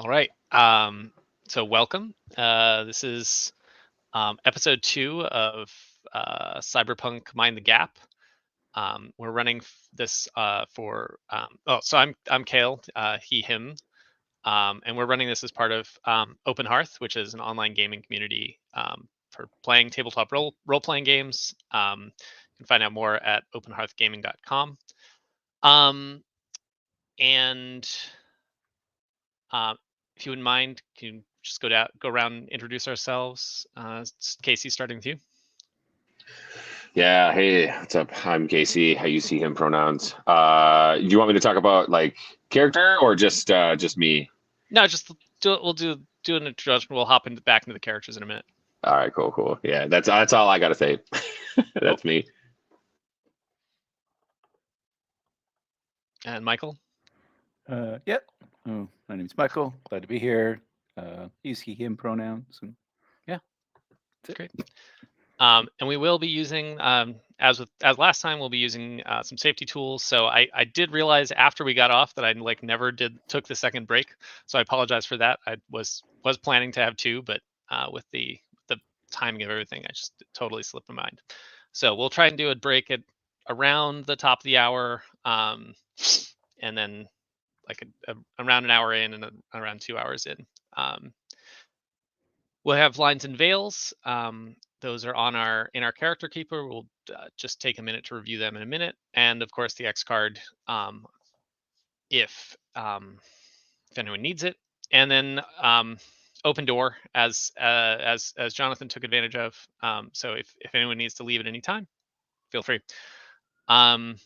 All right. So welcome. This is episode 2 of Cyberpunk Mind the Gap. We're running this for. So I'm Kale, he, him, and we're running this as part of Open Hearth, which is an online gaming community for playing tabletop role playing games. You can find out more at openhearthgaming.com. And if you wouldn't mind, can you just go around and introduce ourselves? Casey, starting with you. Yeah, hey, what's up? I'm Casey. I use he, him pronouns. Do you want me to talk about like character or just me? No, we'll do an introduction. We'll hop back into the characters in a minute. All right, cool. Yeah, that's all I gotta say. Cool. That's me. And Michael. Yep. Oh, my name's Michael. Glad to be here. Use he, him pronouns. And yeah. Great. And we will be using, as last time, we'll be using some safety tools. So I did realize after we got off that I never took the second break. So I apologize for that. I was planning to have 2, but with the timing of everything, I just totally slipped my mind. So we'll try and do a break at around the top of the hour, and then like around an hour in and around 2 hours in. We'll have lines and veils. Those are in our character keeper. We'll just take a minute to review them in a minute, and of course the X card, if anyone needs it, and then open door as Jonathan took advantage of. So if anyone needs to leave at any time, feel free. Can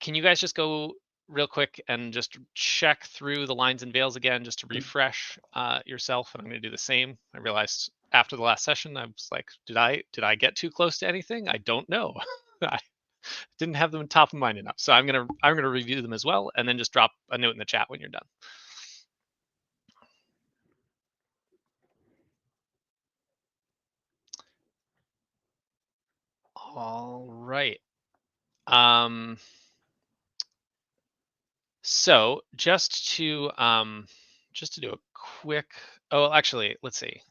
you guys just go real quick and just check through the lines and veils again, just to refresh yourself? And I'm going to do the same. I realized after the last session, I was like, did I get too close to anything? I don't know. I didn't have them top of mind enough. So I'm gonna review them as well, and then just drop a note in the chat when you're done. All right. So just to do a quick. Oh, actually, let's see.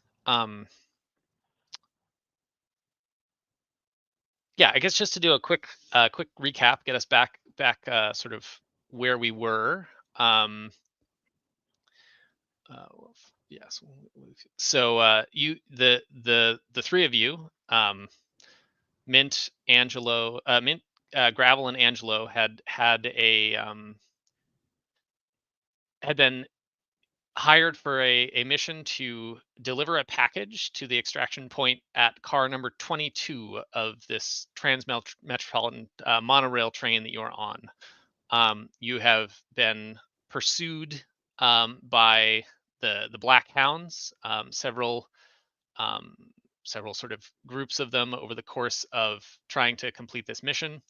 Yeah, I guess just to do a quick recap, get us back sort of where we were. Yes. So the 3 of you, Mint, Angelo, Gravel, and Angelo had been hired for a mission to deliver a package to the extraction point at car number 22 of this Transmetropolitan monorail train that you are on. You have been pursued by the Black Hounds, several sort of groups of them over the course of trying to complete this mission.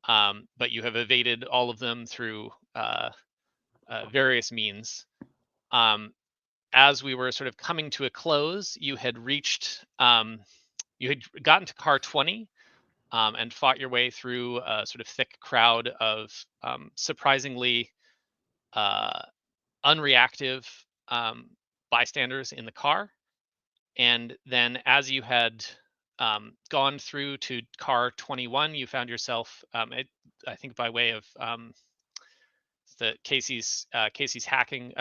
But you have evaded all of them through various means. As we were sort of coming to a close, you had gotten to car 20 and fought your way through a sort of thick crowd of surprisingly unreactive bystanders in the car. And then as you had gone through to car 21, you found yourself, I think by way of the Casey's hacking,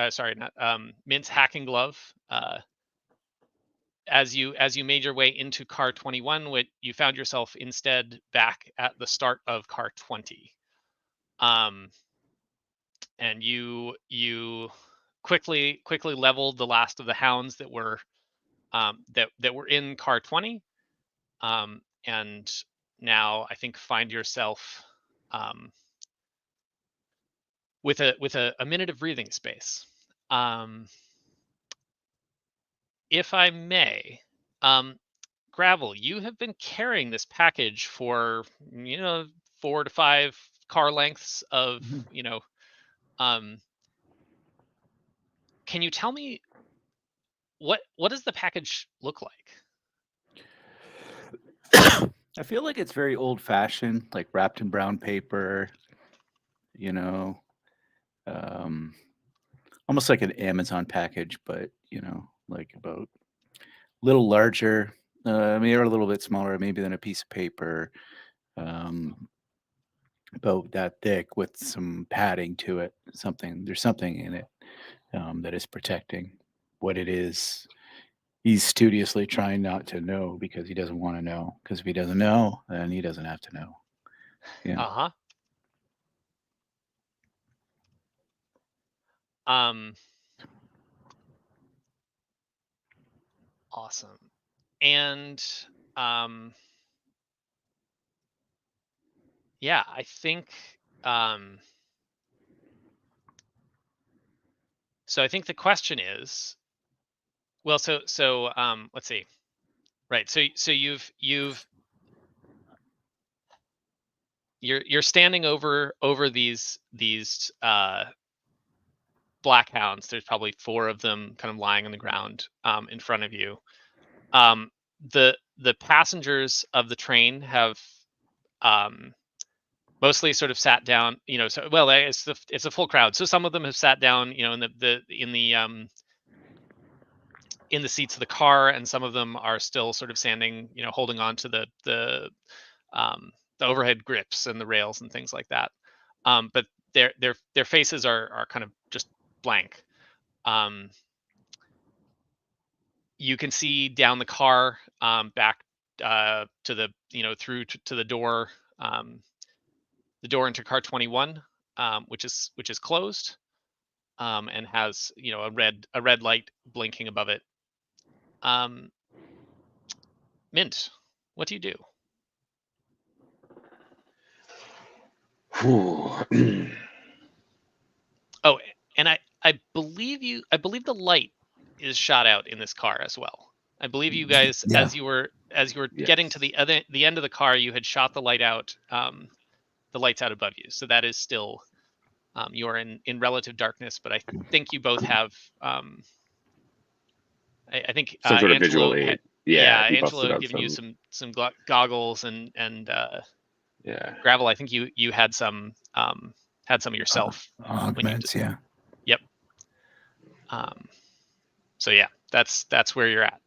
Mint's hacking glove. As you made your way into car 21, you found yourself instead back at the start of car 20. And you quickly leveled the last of the hounds that were in car 20, and now I think find yourself with a minute of breathing space. If I may, Gravel, you have been carrying this package for 4 to 5 car lengths of can you tell me what does the package look like? I feel like it's very old-fashioned, like wrapped in brown paper. almost like an Amazon package, but like about a little larger, maybe a little bit smaller, maybe than a piece of paper, about that thick with some padding to it. There's something in it that is protecting what it is. He's studiously trying not to know because he doesn't want to know. Because if he doesn't know, then he doesn't have to know. Yeah. Uh-huh. Awesome. And yeah, I think so I think the question is, well, so let's see. Right. So you're standing over these black hounds. There's probably 4 of them kind of lying on the ground in front of you. The passengers of the train have mostly sort of sat down, so well, it's a full crowd. So some of them have sat down, in the seats of the car, and some of them are still sort of standing, holding on to the overhead grips and the rails and things like that. But their faces are kind of just blank. You can see down the car, back to the through to the door into car 21, which is closed, and has a red light blinking above it. Mint, what do you do? Oh, and I believe the light is shot out in this car as well. I believe you guys, Yeah. as you were Yes. getting to the end of the car, you had shot the light out, the lights out above you. So that is still, you are in relative darkness, but I think you both have, I think Some sort of visual Angelo aid. Yeah, he Angelo busted had out given you some. some goggles, and Yeah. Gravel, I think you had some yourself when you Augments, yeah. Yep. So yeah, that's where you're at.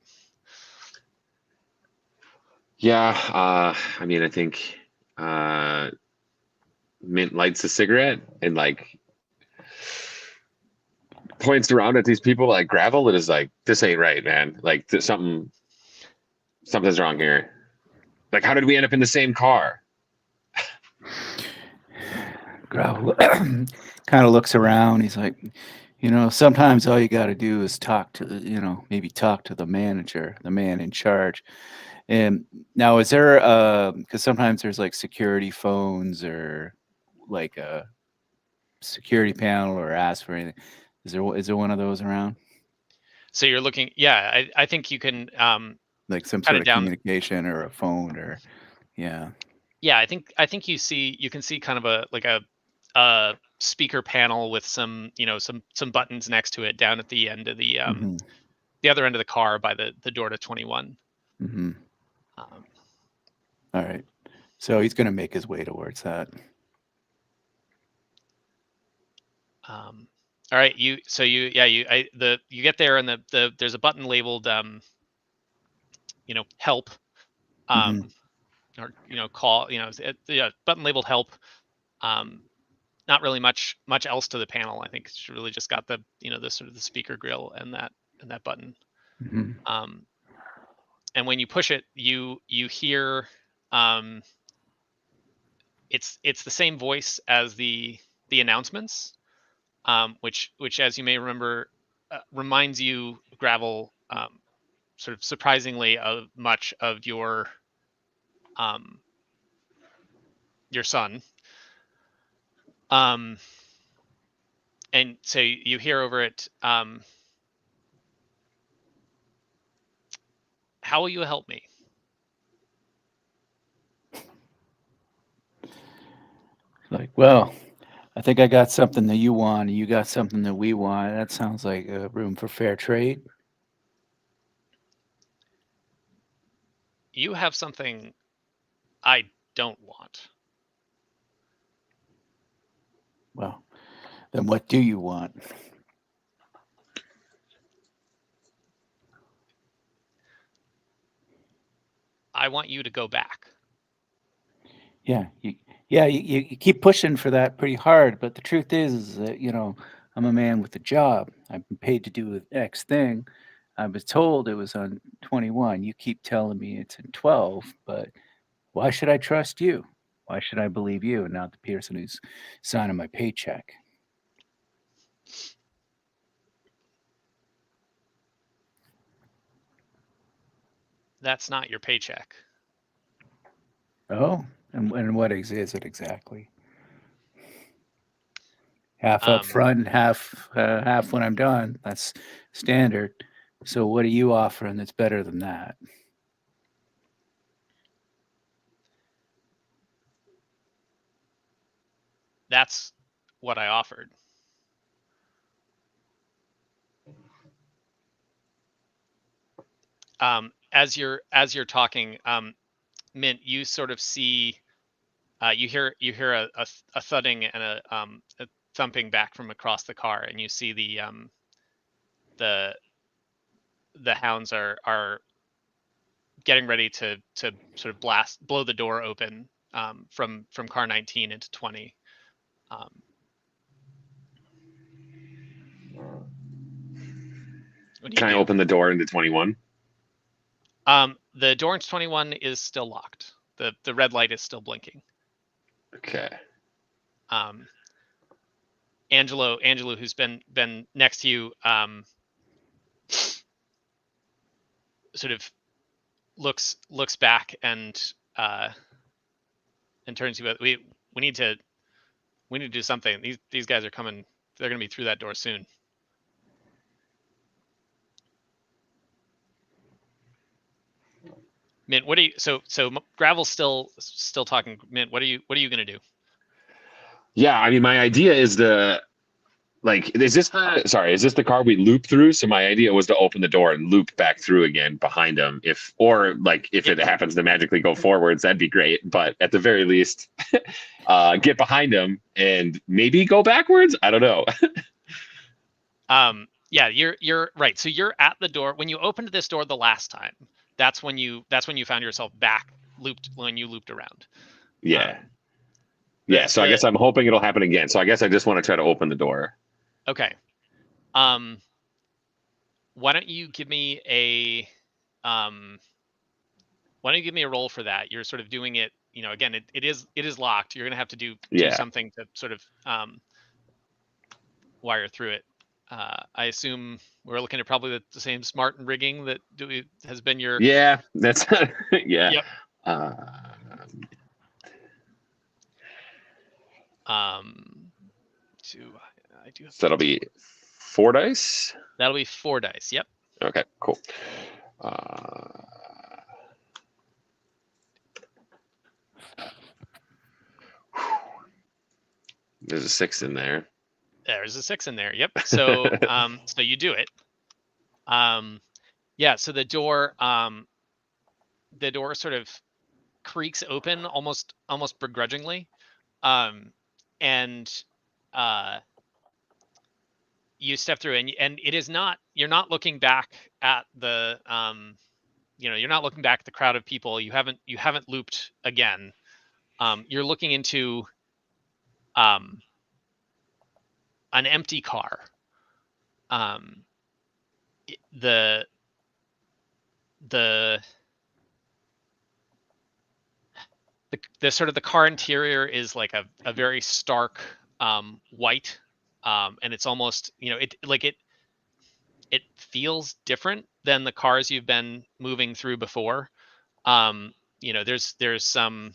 Yeah. I mean, I think Mint lights a cigarette and like points around at these people like Gravel. It is like, this ain't right, man. Like something's wrong here. Like, how did we end up in the same car? Gravel kind of looks around. He's like, sometimes all you got to do is maybe talk to the manager, the man in charge. And now, is there, because sometimes there's like security phones or like a security panel or ask for anything. Is there one of those around? So you're looking, yeah, I think you can Like some cut sort it of down. communication or a phone or, yeah. Yeah, I think you can see kind of a speaker panel with some some buttons next to it down at the end of the other end of the car by the door to 21. All right. So he's going to make his way towards that. All right, you get there, and there's a button labeled help, or call, button labeled help. Not really much else to the panel. I think it's really just got the the sort of the speaker grill and that button. And when you push it, you hear, it's the same voice as the announcements, which as you may remember, reminds you, Gravel, sort of surprisingly of much of your son. And so you hear over it, how will you help me? Like, well, I think I got something that you want, and you got something that we want. That sounds like a room for fair trade. You have something I don't want. Well, then what do you want? I want you to go back. Yeah, you keep pushing for that pretty hard, but the truth is that, I'm a man with a job. I've been paid to do X thing. I was told it was on 21. You keep telling me it's in 12, but why should I trust you? Why should I believe you and not the person who's signing my paycheck? That's not your paycheck. Oh, and what is it exactly? Half up Um, front and half when I'm done. That's standard. So what are you offering that's better than that? that's what I offered. As you're talking, Mint, you sort of see, you hear a thudding and a thumping back from across the car, and you see the hounds are getting ready to sort of blow the door open, from car 19 into 20. Um, what do you Can I do? open the door into 21? The door into 21 is still locked. The red light is still blinking. Okay. Um, Angelo, who's been next to you, sort of looks back and turns to you. We need to do something. These guys are coming. They're going to be through that door soon. Mint, what are you? So Gravel's still talking. Mint, what are you going to do? Yeah, I mean, my idea is is this the car we loop through? So my idea was to open the door and loop back through again behind him. If it happens to magically go forwards, that'd be great. But at the very least, get behind him and maybe go backwards. I don't know. Yeah, you're right. So you're at the door when you opened this door the last time. That's when you found yourself back looped when you looped around. Yeah. The, So I guess I'm hoping it'll happen again. So I guess I just want to try to open the door. Okay. Why don't you give me a roll for that? You're sort of doing it, again, it is locked. You're gonna have to do Yeah. something to sort of wire through it. I assume we're looking at probably the same smart and rigging that has been your. Yeah, that's yeah. Yep. Uh, I do have. so that'll be 4 dice. That'll be 4 dice. Yep. Okay, cool. There's a 6 in there. There's a 6 in there. Yep. So so you do it. Yeah. So the door sort of creaks open almost begrudgingly, and you step through, and it is not. You're not looking back at the you're not looking back at the crowd of people. You haven't looped again. You're looking into an empty car. The sort of the car interior is like a very stark white, and it's almost, it feels different than the cars you've been moving through before. There's some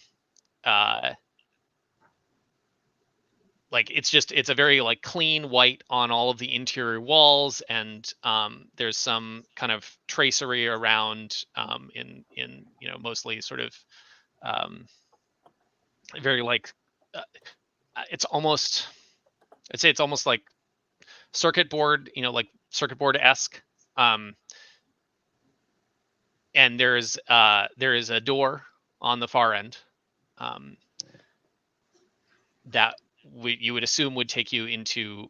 it's a very like clean white on all of the interior walls, and there's some kind of tracery around, in mostly sort of very like it's almost, I'd say it's almost like circuit board, like circuit board esque. And there is a door on the far end, that you would assume would take you into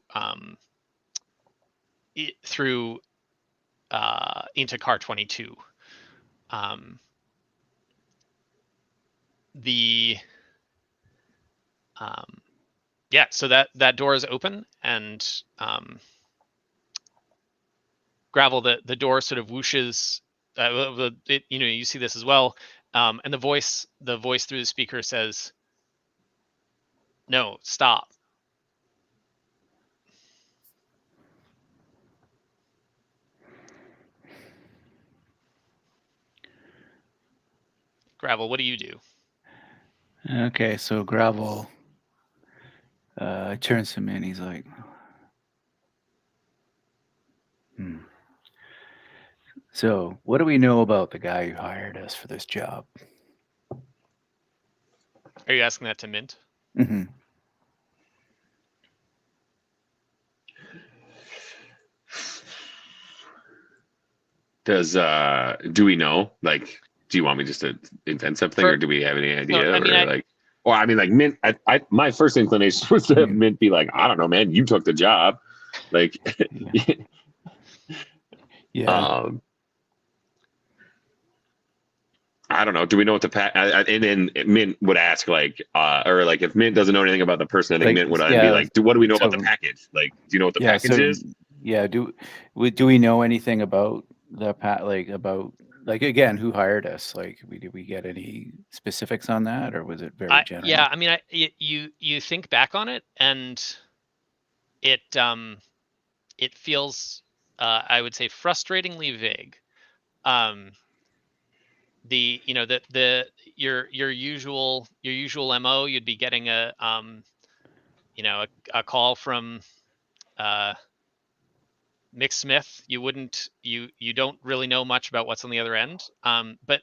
into car 22. the yeah, so that door is open, and Gravel, the door sort of whooshes. You see this as well, and the voice through the speaker says, "No, stop." Gravel, what do you do? Okay, so Gravel turns to me and he's like, So, what do we know about the guy who hired us for this job? Are you asking that to Mint? Mm-hmm. Do we know? Like, do you want me just to invent something, or do we have any idea? I mean, Like Mint. My first inclination was to have Mint be like, I don't know, man. You took the job, like. Yeah. I don't know. Do we know what the and then Mint would ask like, or like if Mint doesn't know anything about the person, I think Mint would be like, what do we know about the package? Like, do you know what the package is? Yeah. Do we know anything about the like again, who hired us? Like, did we get any specifics on that, or was it very general? Yeah, I mean, you think back on it, and it feels I would say frustratingly vague. Your usual MO, you'd be getting a call from Mick Smith. You don't really know much about what's on the other end, but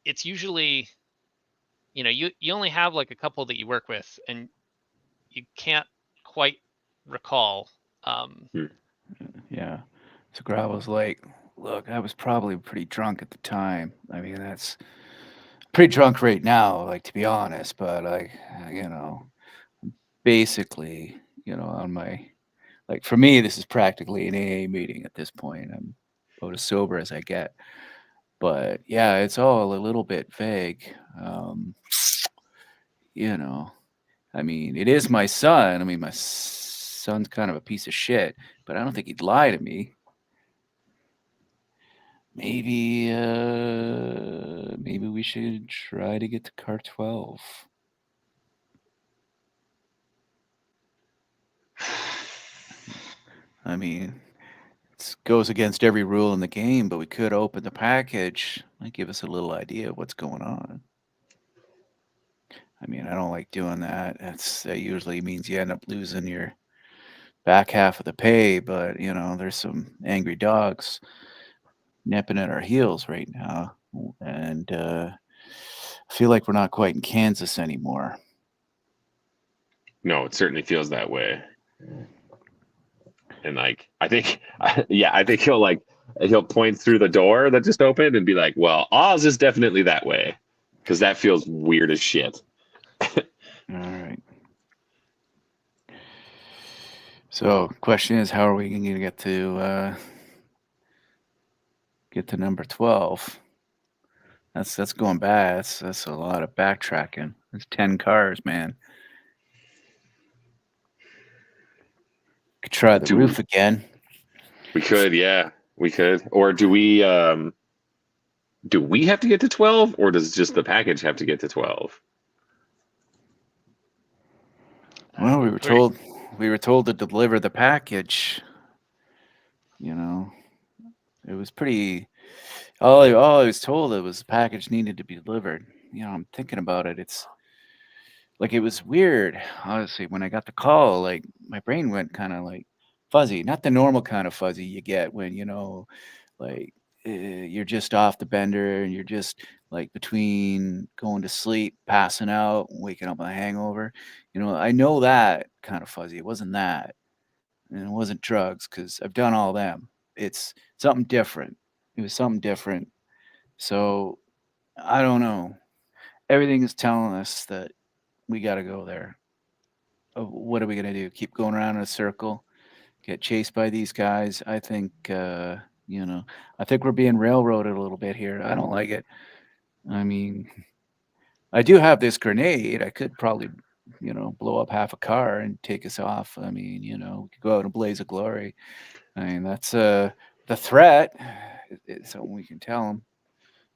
it's usually, you only have like a couple that you work with, and you can't quite recall. Yeah. So Gravel's like, look, I was probably pretty drunk at the time. I mean, that's pretty drunk right now, like, to be honest, but like, basically, on my, like, for me, this is practically an AA meeting at this point. I'm about as sober as I get. But yeah, it's all a little bit vague. I mean, it is my son. I mean, my son's kind of a piece of shit, but I don't think he'd lie to me. Maybe we should try to get to car 12. I mean, it goes against every rule in the game, but we could open the package. Might give us a little idea of what's going on. I mean, I don't like doing that. That usually means you end up losing your back half of the pay, but there's some angry dogs nipping at our heels right now, and I feel like we're not quite in Kansas anymore. No, it certainly feels that way. And like, I think he'll point through the door that just opened and be like, well, Oz is definitely that way, because that feels weird as shit. All right. So, question is, how are we going to get to number 12? That's going bad. That's a lot of backtracking. That's 10 cars, man. Could try the roof again. We could, yeah, we could. Or do we have to get to 12, or does just the package have to get to 12? Well, we were told to deliver the package. It was pretty. All I was told, it was the package needed to be delivered. I'm thinking about it. It's like, it was weird. Honestly, when I got the call, like, my brain went kind of like fuzzy. Not the normal kind of fuzzy you get when like, you're just off the bender and you're just like between going to sleep, passing out, waking up with a hangover. I know that kind of fuzzy. It wasn't that. And it wasn't drugs, because I've done all them. It's something different. It was something different. So I don't know. Everything is telling us that we got to go there. What are we going to do? Keep going around in a circle? Get chased by these guys? I think, I think we're being railroaded a little bit here. I don't like it. I mean, I do have this grenade. I could probably, blow up half a car and take us off. I mean, we could go out in a blaze of glory. I mean, that's the threat. It's something we can tell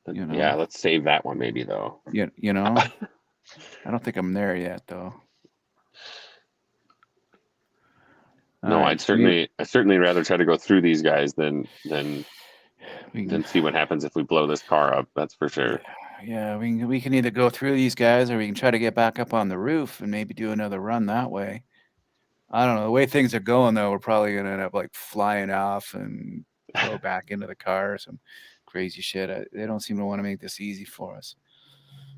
them. Yeah, let's save that one maybe though. I don't think I'm there yet though. No, Right, I'd certainly rather try to go through these guys than see what happens if we blow this car up. That's for sure. Yeah, we can either go through these guys or we can try to get back up on the roof and maybe do another run that way. I don't know. The way things are going though, we're probably gonna end up like flying off and go back into the car or some crazy shit. They don't seem to want to make this easy for us.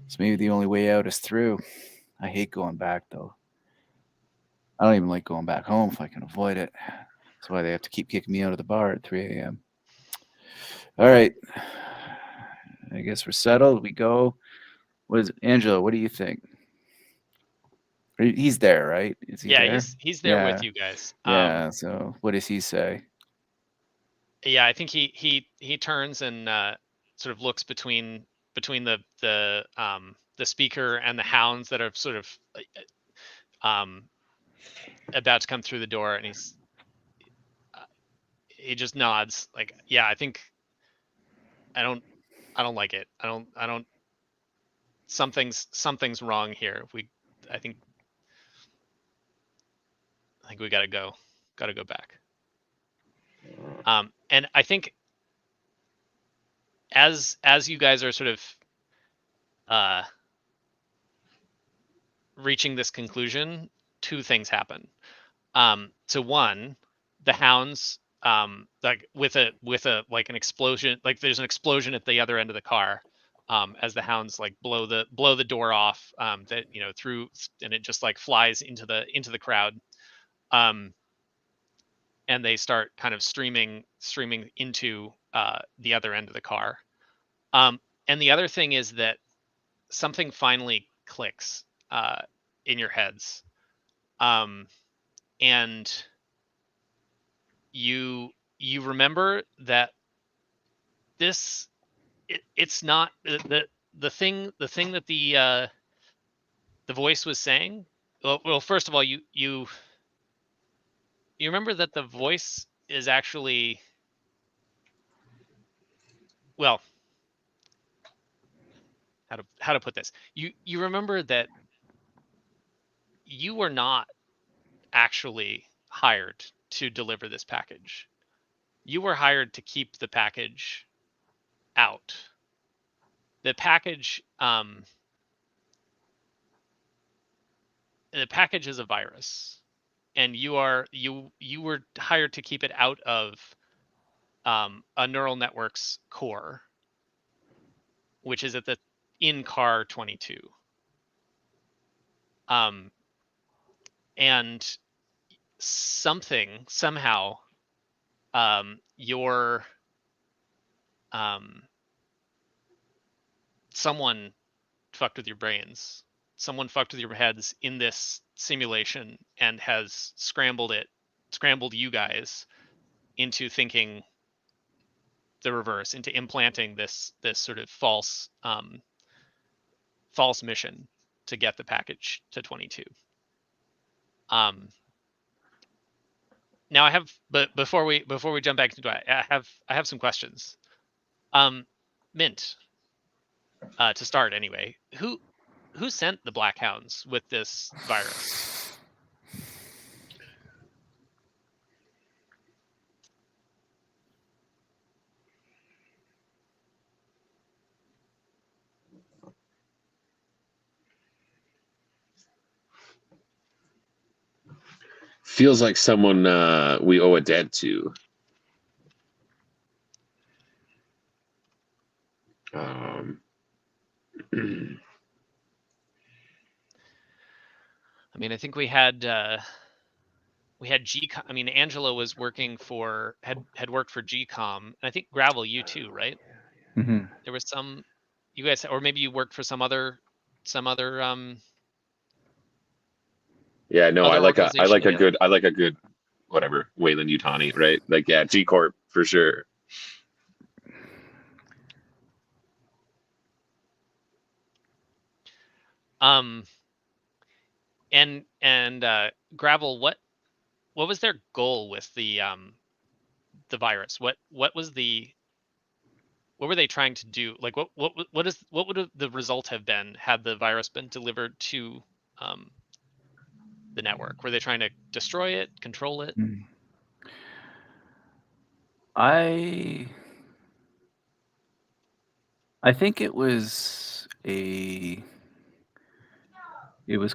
So maybe the only way out is through. I hate going back though. I don't even like going back home if I can avoid it. That's why they have to keep kicking me out of the bar at 3 a.m. All right. I guess we're settled. We go. Angelo, what do you think? He's there, right? Is he there? He's there with you guys. Yeah. So what does he say? Yeah, I think he turns and sort of looks between the speaker and the hounds that are sort of about to come through the door, and he just nods like, yeah, I think I don't like it. I don't something's wrong here. I think we gotta go back. And I think as you guys are sort of reaching this conclusion, two things happen. So one, the hounds, like with a like an explosion, like there's an explosion at the other end of the car, as the hounds like blow the door off, that through, and it just like flies into the crowd, and they start kind of streaming into the other end of the car. And the other thing is that something finally clicks in your heads, and you remember that it's not the thing that the voice was saying. Well, first of all, you remember that the voice is actually, well, how to put this. You remember that you were not actually hired to deliver this package. You were hired to keep the package out. The package is a virus, and you were hired to keep it out of a neural network's core, which is at the in car 22. And somehow your someone fucked with your brains. Someone fucked with your heads in this simulation and has scrambled you guys into thinking the reverse, into implanting this sort of false mission to get the package to 22. Now I have, but before we jump back into it, I have some questions. Mint, to start anyway, who sent the Black Hounds with this virus? Feels like someone we owe a debt to. I mean, I think we had G. I mean, Angela was working for had worked for GCOM, and I think Gravel, you too, right? Mm-hmm. There was some, you guys, or maybe you worked for some other Yeah, no, I other like a organization. good whatever, Wayland Utani, right? Like, yeah, G Corp for sure. And Gravel, what was their goal with the virus? What were they trying to do? Like what would the result have been had the virus been delivered to the network? Were they trying to destroy it, control it? I think it was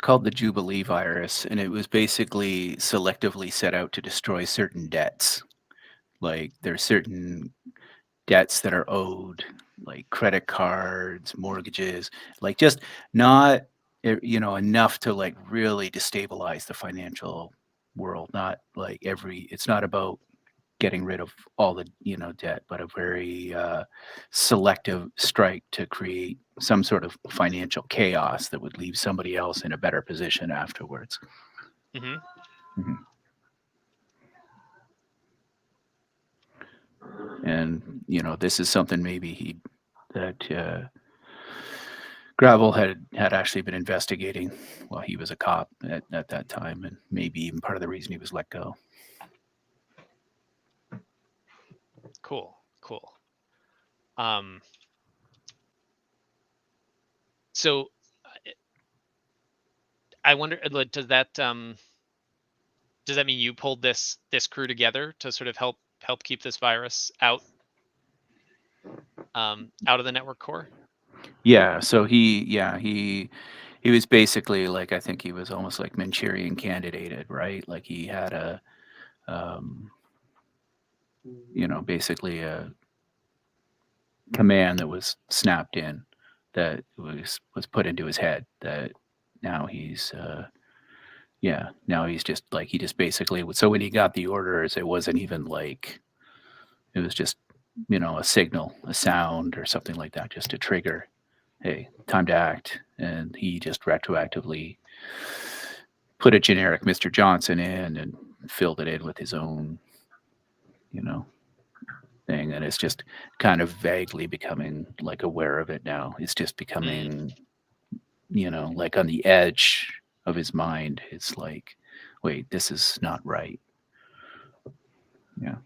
called the Jubilee virus, and it was basically selectively set out to destroy certain debts. Like there's certain debts that are owed, like credit cards, mortgages, like just not enough to like really destabilize the financial world. Not like it's not about getting rid of all the debt, but a very selective strike to create some sort of financial chaos that would leave somebody else in a better position afterwards. Mm-hmm. Mhm. And this is something maybe that Gravel had actually been investigating while he was a cop at that time, and maybe even part of the reason he was let go. Cool. So I wonder, does that mean you pulled this crew together to sort of help keep this virus out of the network core? Yeah. So he was basically like, I think he was almost like Manchurian candidated, right? Like he had a basically a command that was snapped in, that was put into his head, that now he's now he's just like, he just basically, so when he got the orders, it wasn't even like, it was just a signal, a sound or something like that, just to trigger, hey, time to act. And he just retroactively put a generic Mr. Johnson in and filled it in with his own thing. And it's just kind of vaguely becoming like aware of it now. It's just becoming like on the edge of his mind. It's like, wait, this is not right. Yeah.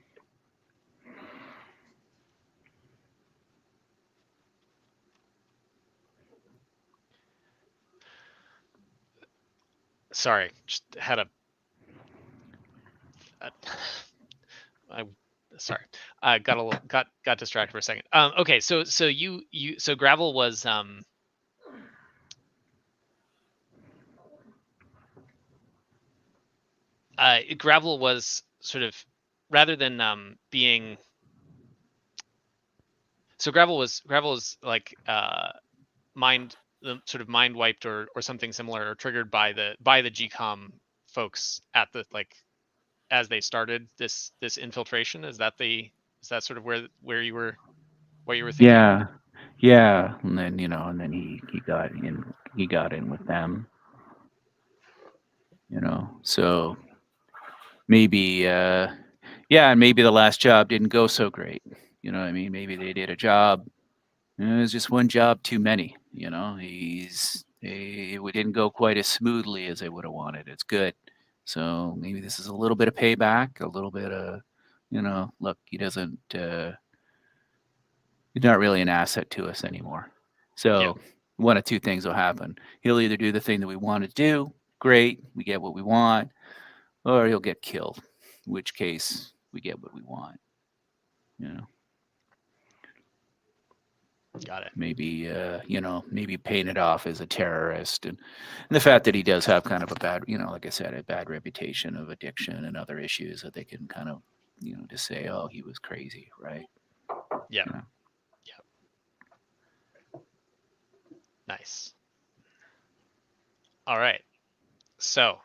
Sorry, just had I sorry. I got a little got distracted for a second. Okay, so so Gravel was Gravel was sort of, rather than being, so Gravel was like mind sort of mind wiped or something similar, or triggered by the GCOM folks at the, like, as they started this infiltration. Is that sort of where you were, what you were thinking? Yeah. Yeah. And then, and then he got in with them, so maybe, yeah, and maybe the last job didn't go so great. You know what I mean? Maybe they did a job. It was just one job too many. It didn't go quite as smoothly as they would have wanted. It's good. So maybe this is a little bit of payback, a little bit of, look, he doesn't, he's not really an asset to us anymore. Yeah, So one of two things will happen. He'll either do the thing that we want to do, great, we get what we want, or he'll get killed, in which case we get what we want. got it. Maybe maybe paint it off as a terrorist, and the fact that he does have kind of a bad, like I said, a bad reputation of addiction and other issues, that they can kind of just say, oh, he was crazy, right? Yeah. Yeah. Nice. All right. So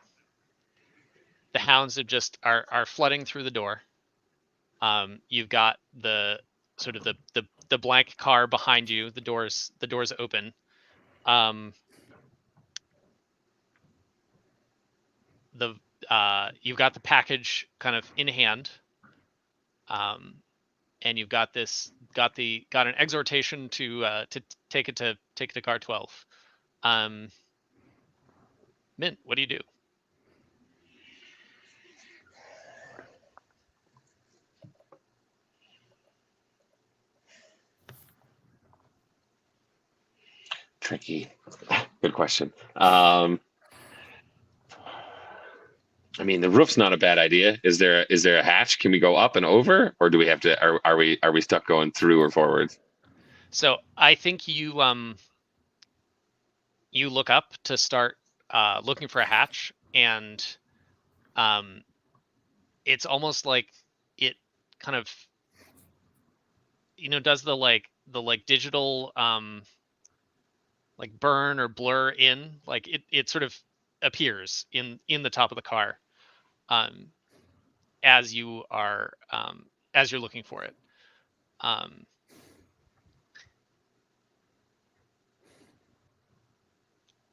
the hounds are flooding through the door. You've got the sort of the blank car behind you. The doors open. The You've got the package kind of in hand. And you've got an exhortation to take it to car 12. Mint, what do you do? Tricky. Good question. I mean, the roof's not a bad idea. Is there a hatch? Can we go up and over, or do we have to? Are we stuck going through or forwards? So I think you look up to start looking for a hatch, and it's almost like it kind of does the digital like burn or blur in, like it sort of appears in the top of the car as you are as you're looking for it.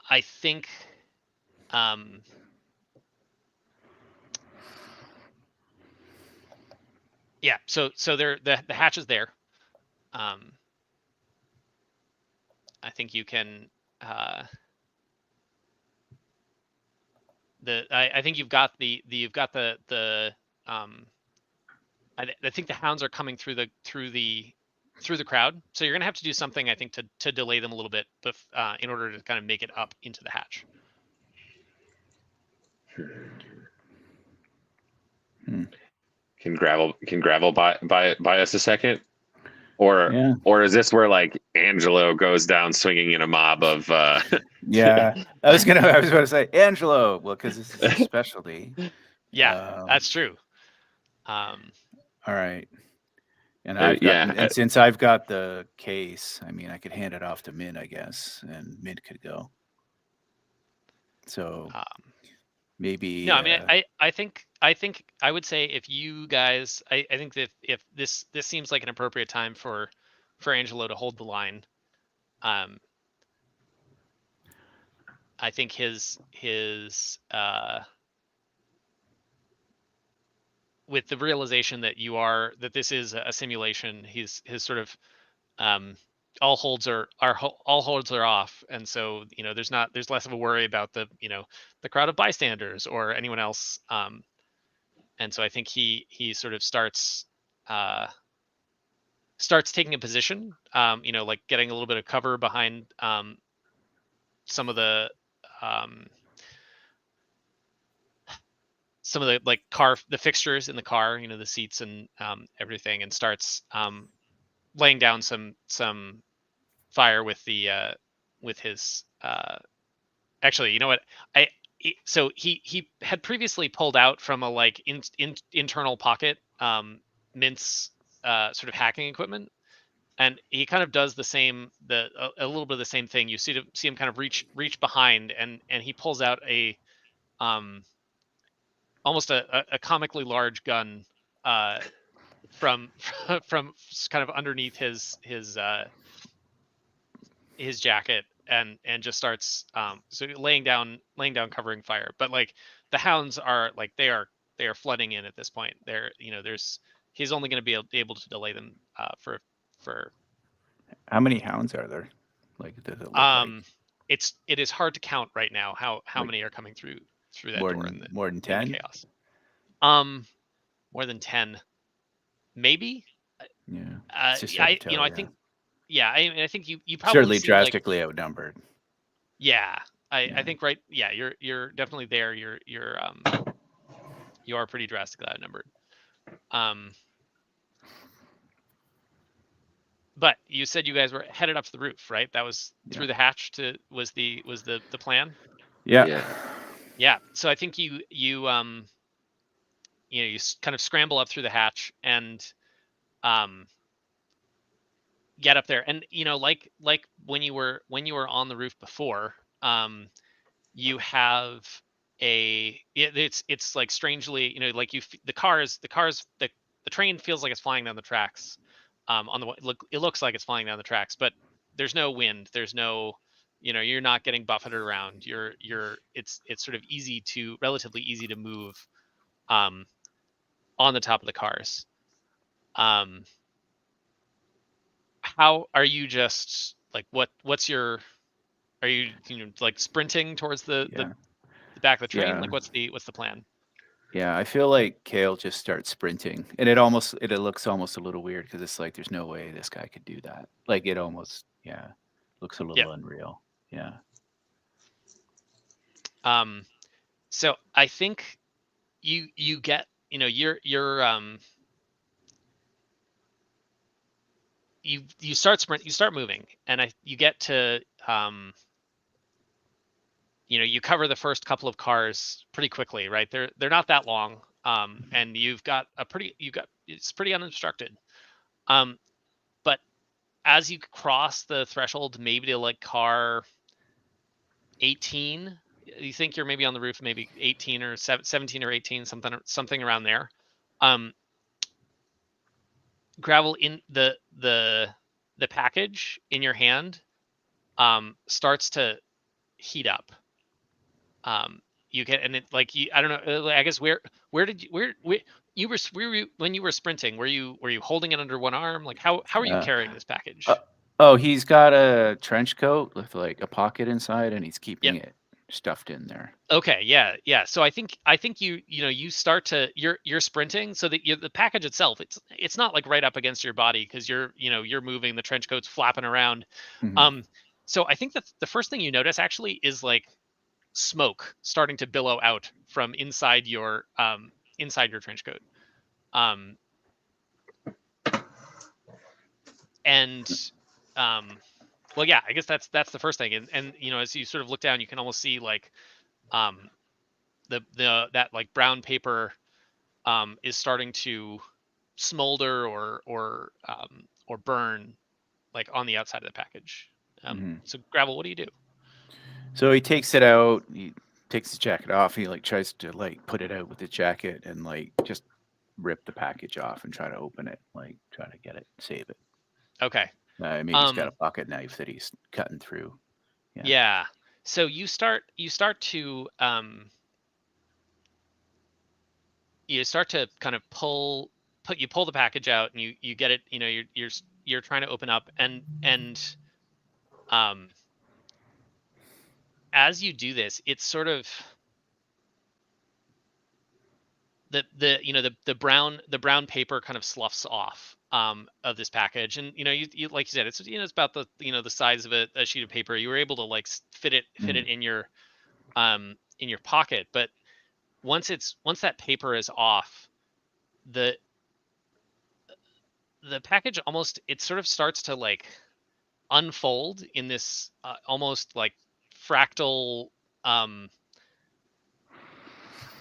I think yeah, so there the hatch is there. I think you can I think you've got the I think the hounds are coming through the crowd, so you're gonna have to do something, I think, to delay them a little bit, in order to kind of make it up into the hatch. Can gravel buy us a second, or Yeah. or is this where like Angelo goes down swinging in a mob of? Yeah, I was going to say Angelo. Well, because this is his specialty. Yeah, that's true. All right. And I've got, yeah. and since I've got the case, I mean, I could hand it off to Mint, I guess, and Mint could go. So maybe. No, I mean, I think I would say, if you guys, I think that if this seems like an appropriate time for Angelo to hold the line. I think his with the realization that this is a simulation, his sort of all holds are off, and so there's less of a worry about the the crowd of bystanders or anyone else, and so I think he sort of starts taking a position, like getting a little bit of cover behind some of the like the fixtures in the car, the seats and everything, and starts laying down some fire with his actually, you know what, so he had previously pulled out from a like internal pocket Mint's sort of hacking equipment, and he kind of does the same, a little bit of the same thing. You see him kind of reach behind, and he pulls out a almost a comically large gun from from kind of underneath his jacket, and just starts so laying down covering fire. But like the hounds are like they are flooding in at this point. He's only going to be able to delay them for How many hounds are there? Like, does it look like? It is hard to count right now how Like, many are coming through that more door than, in more than the 10? chaos. More than 10, maybe. Yeah. It's just I hard to tell, I yeah. think, yeah, I think you probably Certainly see, like, drastically outnumbered. yeah, I Yeah. think, right, yeah, you're definitely there. You are pretty drastically outnumbered. But you said you guys were headed up to the roof, right? That was through the hatch was the plan. Yeah. Yeah. So I think you kind of scramble up through the hatch and get up there, and like when you were on the roof before, you have it's like strangely, like the train feels like it's flying down the tracks. It looks like it's flying down the tracks, but there's no wind, there's no, you're not getting buffeted around. It's sort of relatively easy to move on the top of the cars. How are you, just like, what's your, are you like sprinting towards the the back of the train? Yeah. Like, what's the plan? Yeah, I feel like Kale just starts sprinting, and it looks almost a little weird because it's like there's no way this guy could do that. Like it almost, yeah, looks a Yeah. little unreal. Yeah. So I think you get, you start moving, and you get to, you cover the first couple of cars pretty quickly, right? They're not that long, and it's pretty unobstructed. But as you cross the threshold, maybe to like car 18, you think you're maybe on the roof, maybe 18 or 17 or 18, something around there. Gravel, in the package in your hand starts to heat up. You get, and it like I don't know. I guess where did you where when you were sprinting? Were you holding it under one arm? Like how are you Uh, carrying this uh, package? oh, he's got a trench coat with like a pocket inside, and he's Yep. keeping it stuffed in there. Okay. Yeah. So I think you start to you're sprinting, so that the package itself, it's not like right up against your body, because you're moving, the trench coat's flapping around. Mhm. Um. So I think that the first thing you notice actually is like smoke starting to billow out from inside your trench coat. Um, and well, yeah, I guess that's the first thing. And as you sort of look down, you can almost see like um, the that like brown paper is starting to smolder or burn, like on the outside of the package. Mhm. So Gravel, what do you do? So he takes it out. He takes his jacket off. He like tries to like put it out with the jacket and like just rip the package off and try to open it. Like try to get it, save it. Okay. Maybe he's got a Um, pocket knife that he's cutting through. Yeah. yeah. So you start to kind of pull the package out, and you get it, you're trying to open up, and um as you do this, it's sort of the brown paper kind of sloughs off of this package. And you like you said, it's about the size of a sheet of paper. You were able to like fit it Mhm. in your pocket. But once that paper is off, the the package, almost, it sort of starts to like unfold in this almost like fractal um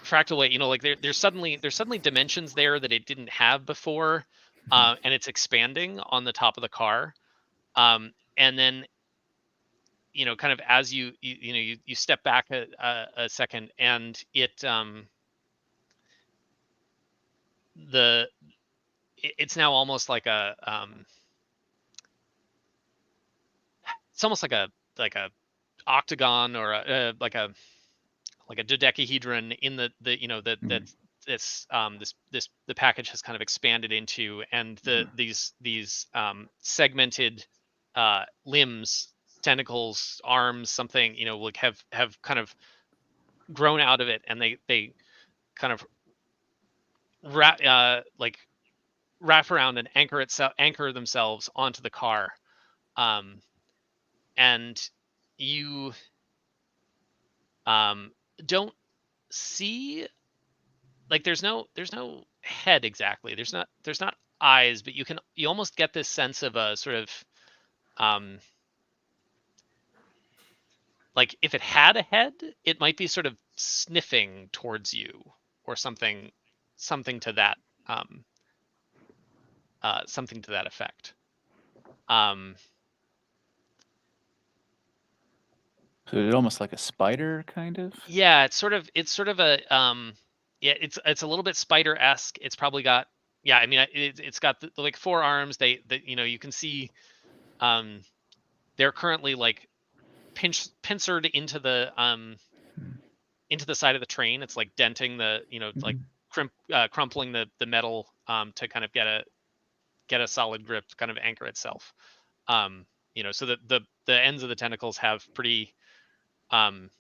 fractal way. Like there's suddenly dimensions there that it didn't have before, Mhm. and it's expanding on the top of the car. And then kind of as you step back a second, and the it's now almost like it's almost like a octagon, or like a dodecahedron, in the that Mhm. the package has kind of expanded into. And Mhm. these segmented limbs, tentacles, arms, something, like have kind of grown out of it, and they kind of like wrap around and anchor themselves onto the car. um and you um don't see, like, there's no head exactly, there's not eyes, but you almost get this sense of a sort of um like, if it had a head, it might be sort of sniffing towards you, or something to that um something to that effect. um So it's almost like a spider, kind of. yeah, it's sort of a yeah, it's a little bit spider-esque. It's probably got, yeah, I mean, it's got like four arms. You can see um they're currently like pincered into the side of the train. It's like denting like Mhm. crumpling the metal to kind of get a solid grip to kind of anchor itself. So the ends of the tentacles have pretty um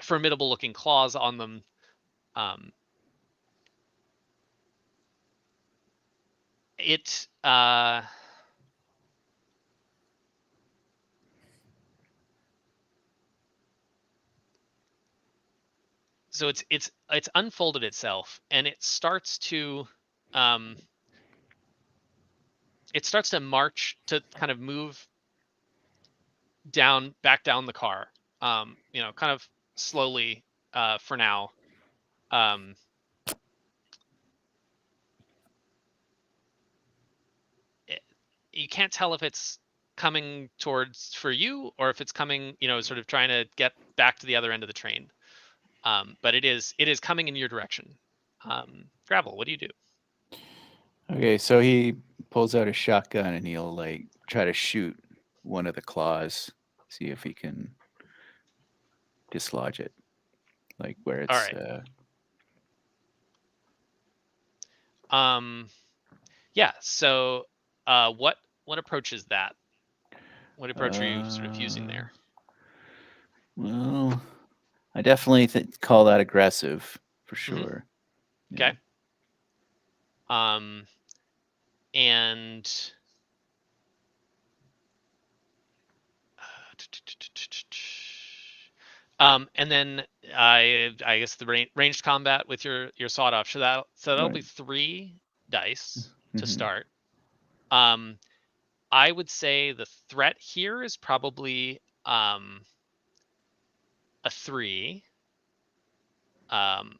formidable looking claws on them. So it's unfolded itself, and it starts to march, to kind of move back down the car, kind of slowly for now. You can't tell if it's coming towards for you or if it's coming, sort of trying to get back to the other end of the train. But it is coming in your direction. Gravel, what do you do? Okay, so he pulls out a shotgun and he'll like try to shoot one of the claws, see if he can dislodge it, like where All it's. right. Yeah. So, what approach is that? What approach are you sort of using there? Well, I definitely call that aggressive for sure. Okay. And and then I guess the ranged combat with your sawed off. So that'll Right. be 3 dice to Mhm. start. I would say the threat here is probably a 3. And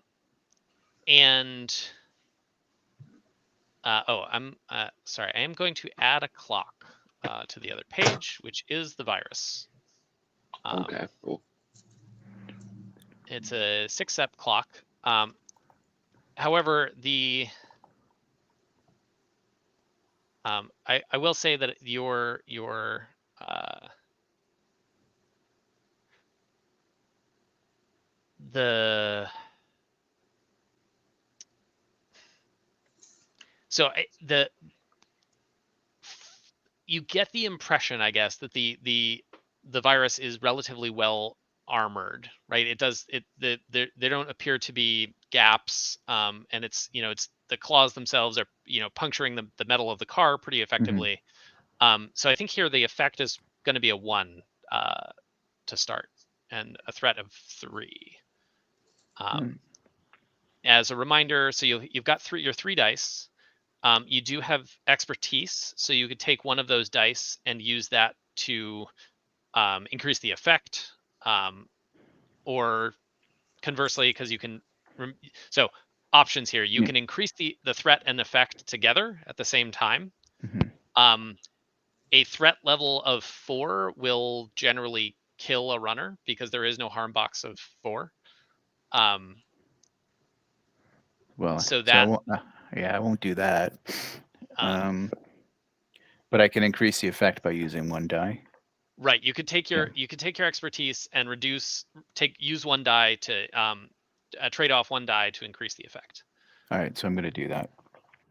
I'm sorry. I am going to add a clock to the other page, which is the virus. Okay, cool. It's a 6-step clock. However, I will say that your the so you get the impression, I guess, that the virus is relatively well armored, right? They don't appear to be gaps, and it's the claws themselves are puncturing the metal of the car pretty effectively. So I think here the effect is going to be a 1 to start, and a threat of 3. As a reminder, so you've got your 3 dice. You do have expertise, so you could take one of those dice and use that to increase the effect, or conversely, because you can. So options here: you can increase the threat and effect together at the same time. A threat level of 4 will generally kill a runner because there is no harm box of 4. Well, So so that I won't do that. But I can increase the effect by using 1 die. Right, you could take your expertise and use 1 die to trade off 1 die to increase the effect. All right, so I'm going to do that.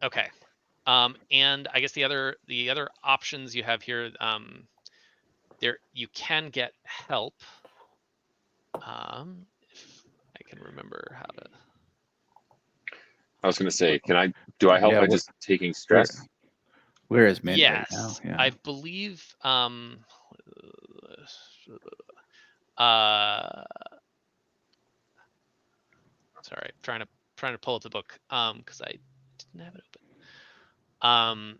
Okay. And I guess the other options you have here, there you can get help. If I can remember how to. I was going to say, do I help by just taking stress? Where is Mint Yes, right now? Yeah. I believe. Sorry, trying to pull up the book because I didn't have it open.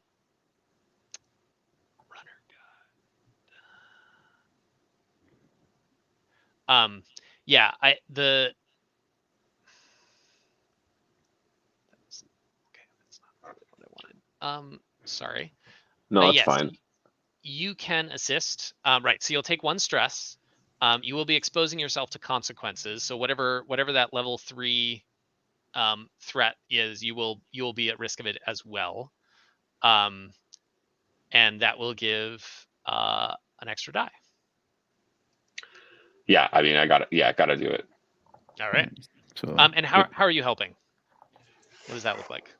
Runner guide. Yeah, that's not really what I wanted. Sorry. No, that's Yes, fine. you can assist. Right, so you'll take 1 stress. You will be exposing yourself to consequences. So whatever that level 3 threat is, you will be at risk of it as well. And that will give an extra die. Yeah, I mean, I got to do it. All right. So, and how are you helping? What does that look like?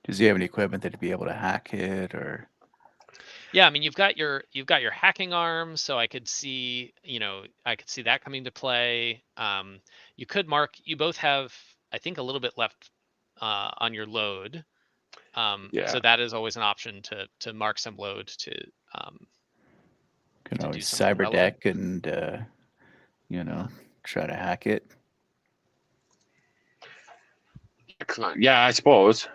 Does he have any equipment that'd be able to hack it, or? Yeah, I mean, you've got your hacking arm, so I could see, I could see that coming to play. You could mark. You both have, I think, a little bit left on your load. Yeah. So that is always an option to mark some load Can to do always something cyber relevant. deck and try to hack it. Yeah, I suppose.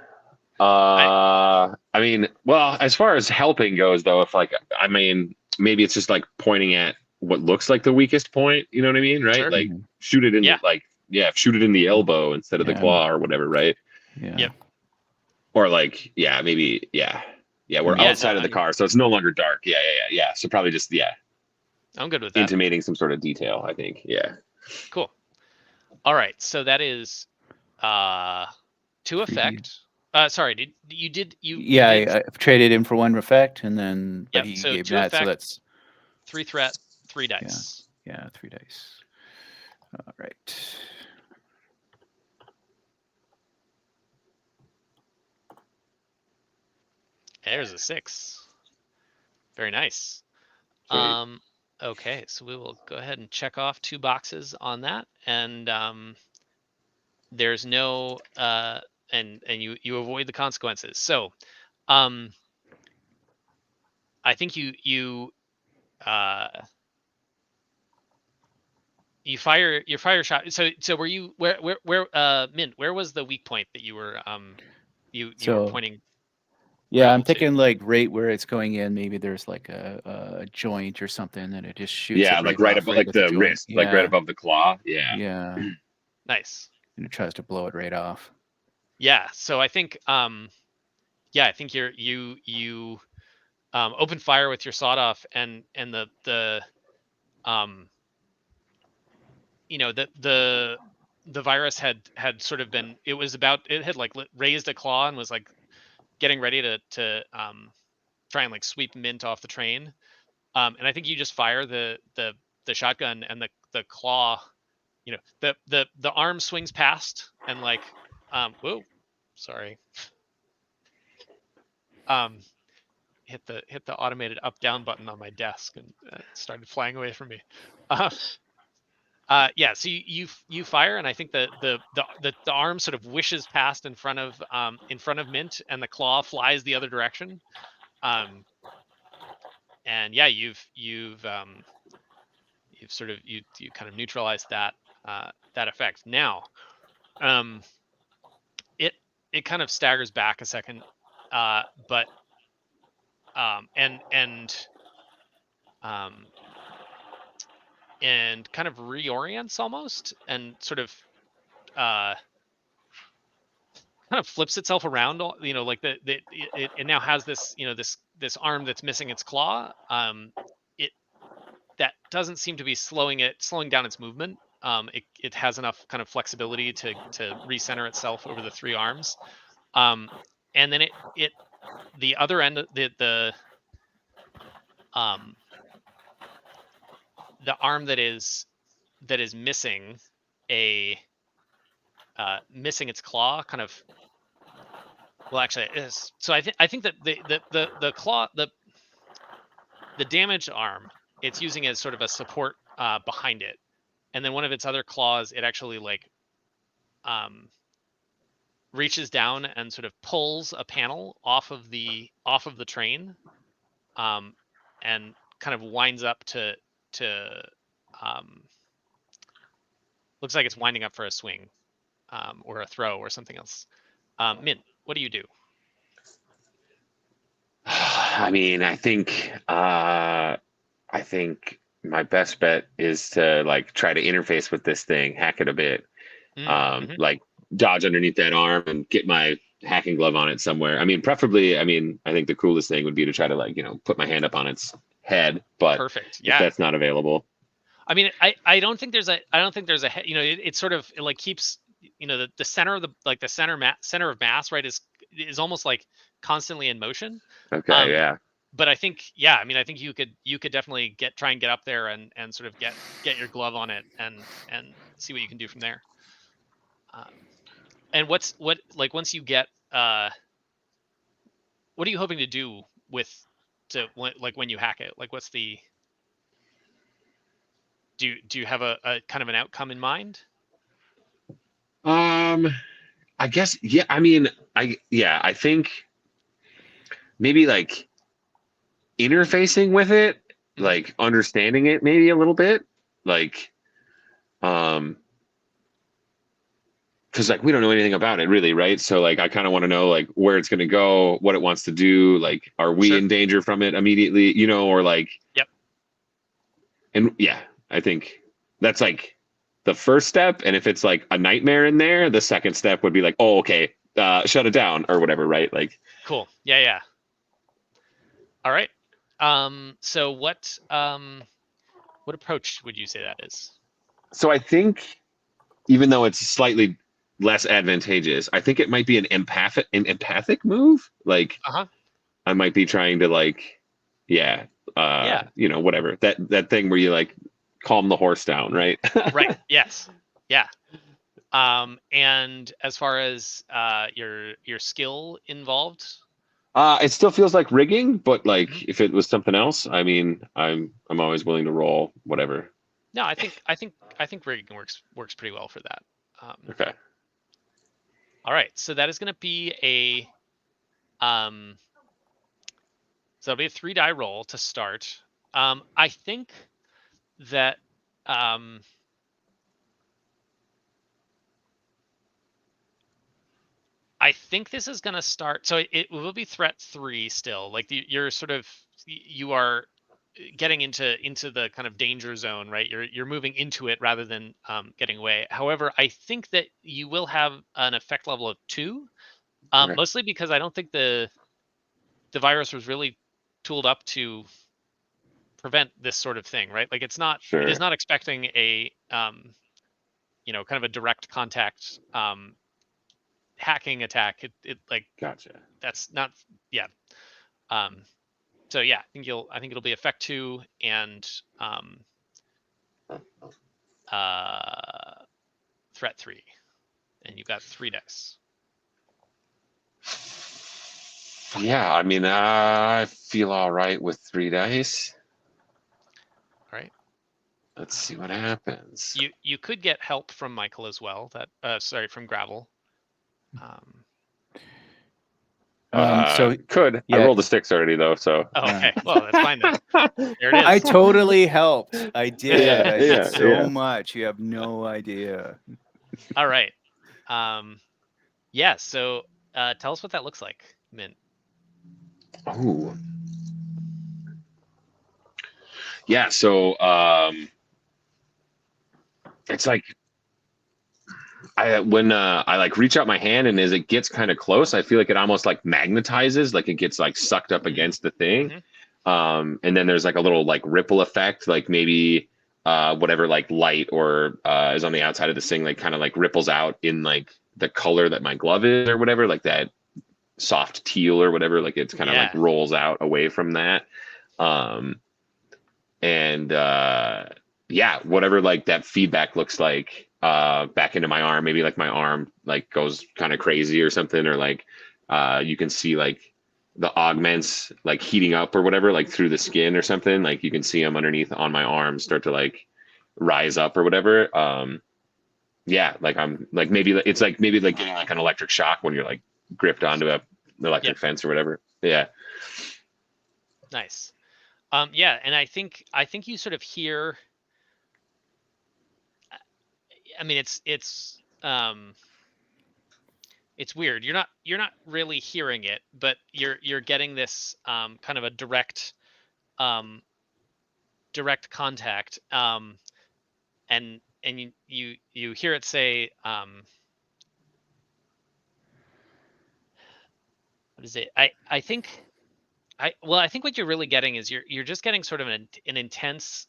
I mean, well, as far as helping goes, though, if like, I mean, maybe it's just like pointing at what looks like the weakest point. You know what I mean, right? Sure. Like Mhm. shoot it in Yeah. the like, yeah, shoot it in the elbow instead of the Yeah. claw or whatever, right? Yeah. Yep. Or like, yeah, maybe, yeah, we're Yeah, outside no, of the car, so it's no longer dark. Yeah. So probably just I'm good with that. intimating some sort of detail. I think, yeah. Cool. All right, so that is to 3D. effect. Sorry, you did. Yeah, I traded him for 1 effect, and then but Yep. he So gave 2 that, so effect, that's 3 threat, 3 dice. yeah, 3 dice. All right. There's a 6. Very nice. Sweet. Okay, so we will go ahead and check off 2 boxes on that, and there's no and you avoid the consequences. So, I think you fire your fire shot. So were you where Mint? Where was the weak point that you were you were So pointing yeah, I'm Raoul to? thinking like right where it's going in. Maybe there's like a joint or something, and it just shoots Yeah, it like right right off, above, right like at the the joint. wrist, like right Yeah, above the claw. Yeah. yeah, Nice. and it tries to blow it right off. Yeah. So I think I think you open fire with your sawed off, and the um the virus had sort of been, it had like raised a claw and was like getting ready to try and like sweep Mint off the train. And I think you just fire the shotgun, and the claw, the arm swings past, and like whoa, sorry, um hit the automated up down button on my desk, and it started flying away from me. Uh, yeah, so you fire, and I think the arm sort of wishes past in front of Mint, and the claw flies the other direction. And yeah, you've sort of you kind of neutralized that effect. Now, um, it kind of staggers back a second, but um, and kind of reorients almost, and sort of uh, kind of flips itself around. Like it now has this, this arm that's missing its claw. It That doesn't seem to be slowing down its movement. It has enough kind of flexibility to recenter itself over the 3 arms. And then it the other end of um the arm that is missing a missing its claw, kind of, well, actually it is. So I think that the claw, the damaged arm, it's using as sort of a support behind it, and then one of its other claws, it actually like reaches down and sort of pulls a panel off of the train, and kind of winds up to um, looks like it's winding up for a swing, or a throw or something else. Mint, what do you do? I mean, I think my best bet is to like try to interface with this thing, hack it a bit, Mm-hmm. like dodge underneath that arm and get my hacking glove on it somewhere. I mean, preferably, I mean, I think the coolest thing would be to try to like, put my hand up on its head, but Perfect. if Yeah. that's not available, I mean, I don't think there's it sort of, it like keeps, the center of the center of mass, right, is almost like constantly in motion. okay, Um, yeah. but I think, yeah, I mean, I think you could definitely try and get up there, and sort of get your glove on it, and see what you can do from there. And what like once you get what are you hoping to do with when you hack it? Like, what's the do you have a kind of an outcome in mind? I guess, yeah. I mean, I think maybe like interfacing with it, Mhm. like understanding it maybe a little bit, like, because like we don't know anything about it really, right? So like I kind of want to know like where it's going to go, what it wants to do, like are we Sure. in danger from it immediately, or like. Yep. And yeah, I think that's like the first step. And if it's like a nightmare in there, the second step would be like, oh, okay, shut it down or whatever, right? Like, Cool. Yeah. All right. So what approach would you say that is? so I think even though it's slightly less advantageous, I think it might be an empathic move. Like Uh-huh. I might be trying to like, yeah, Yeah. whatever that thing where you like calm the horse down, right? Right. Yes. Yeah. And as far as your skill involved, It still feels like rigging, but Mhm. like if it was something else, I mean, I'm always willing to roll whatever. No, I think rigging works pretty well for that. Okay. All right, so that is going to be so it'll be a 3-die roll to start. I think that I think this is going to start. So it will be threat 3 still. Like you're sort of you are getting into the kind of danger zone, right? You're moving into it rather than getting away. However, I think that you will have an effect level of 2, Okay. mostly because I don't think the virus was really tooled up to prevent this sort of thing, right? Like it is Sure. not expecting a kind of a direct contact hacking attack. It like Gotcha. that's not yeah. Um, so yeah, I think it'll be effect 2 and uh, threat 3, and you've got 3 dice. Yeah, I mean, I feel all right with 3 dice. All right. Let's see what happens. You could get help from Michael as well. Sorry, from Gravel. Um, Could I Yeah, rolled the sticks already though? So oh, yeah. okay. Well, that's fine then. There it I is. totally helped. I did. yeah, I did yeah, so yeah. much. You have no idea. All right. Yeah. So tell us what that looks like, Mint. Ooh. Yeah. So it's like when I like reach out my hand and as it gets kind of close, I feel like it almost like magnetizes, like it gets like sucked up against the thing. Mm-hmm. And then there's like a little like ripple effect, like maybe whatever like light or is on the outside of this thing, like kind of like ripples out in like the color that my glove is or whatever, like that soft teal or whatever, like it's kind of like Yeah. rolls out away from that. Um, and yeah, whatever like that feedback looks like back into my arm, maybe like my arm like goes kind of crazy or something, or like you can see like the augments like heating up or whatever, like through the skin or something, like you can see them underneath on my arm start to like rise up or whatever. Yeah, like I'm like maybe it's like maybe like getting like an electric shock when you're like gripped onto a Yep. electric fence or whatever. Yeah. Nice. Yeah, and I think you sort of hear. I mean, it's weird. You're not really hearing it, but you're getting this kind of a um, direct contact, and you hear it say, what is it? I think I think what you're really getting is you're just getting sort of an intense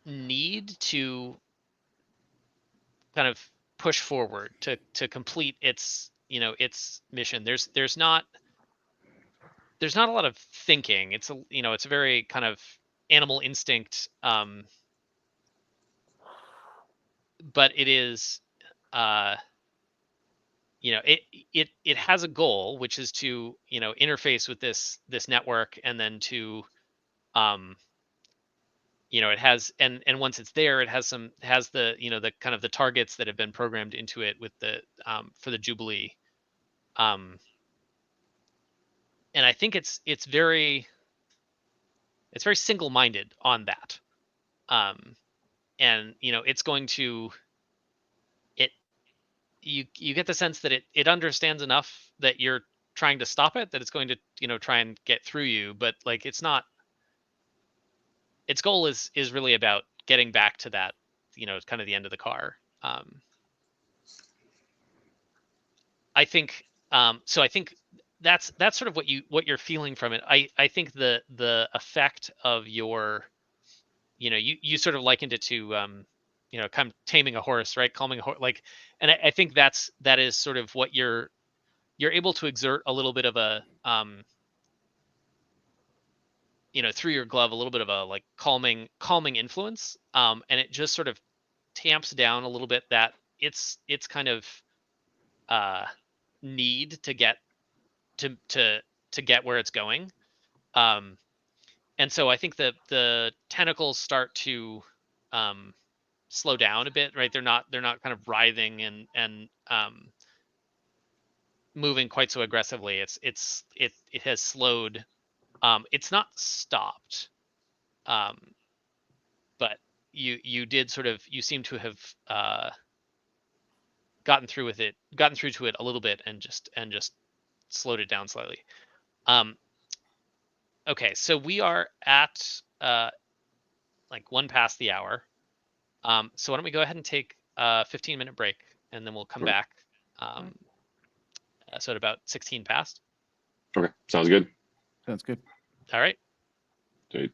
need to kind of push forward to complete its mission. There's not a lot of thinking. It's a very kind of animal instinct, but it is uh you know, it has a goal, which is to, you know, interface with this network, and then to, you know, it has, and once it's there, it has the, you know, the kind of the targets that have been programmed into it with the, for the Jubilee. And I think it's very single-minded on that. And you know, it's going to, it you get the sense that it understands enough that you're trying to stop it, that it's going to, you know, try and get through you, but like it's not, its goal is really about getting back to that, you know, kind of the end of the car. I think, so I think that's sort of what you're feeling from it. I think the effect of your, you know, you sort of likened it to, you know, kind of taming a horse, right? Calming a horse, like, and I think that is sort of what you're able to exert a little bit of a, you know, through your glove, a little bit of a like calming influence, and it just sort of tamps down a little bit that it's kind of, need to get to get where it's going. um and so I think the tentacles start to, um slow down a bit, right? They're not kind of writhing and moving quite so aggressively. It has slowed. It's not stopped, um but you did sort of, you seem to have, gotten through to it a little bit, and just slowed it down slightly. Okay, so we are at, like 1 past the hour. So why don't we go ahead and take a 15-minute break, and then we'll come Okay. back, so at about 16 past. Okay, sounds good. Sounds good. All right. Dude.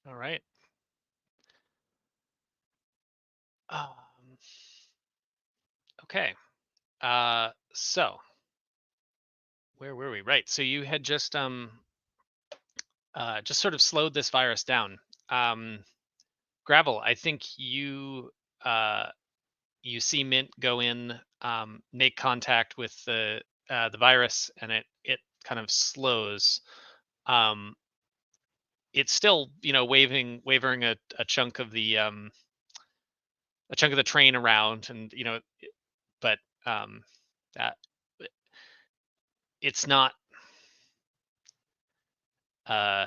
All right. Um, okay. So where were we? Right. So you had just sort of slowed this virus down. Um, Gravel, I think you see Mint go in, make contact with the virus, and it kind of slows. Um, it's still, you know, wavering a chunk of the, train around, and you know, but, that it's not. Uh,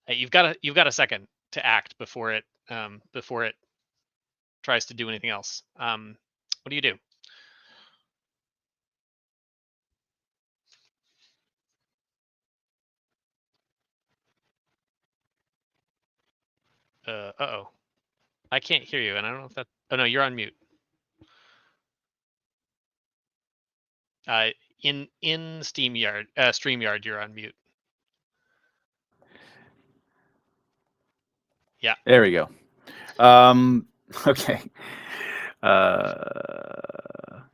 you've got a second to act before it tries to do anything else. What do you do? Uh-oh. I can't hear you, and I don't know if that. Oh no, you're on mute. Uh, in StreamYard, you're on mute. Yeah. There we go. Okay.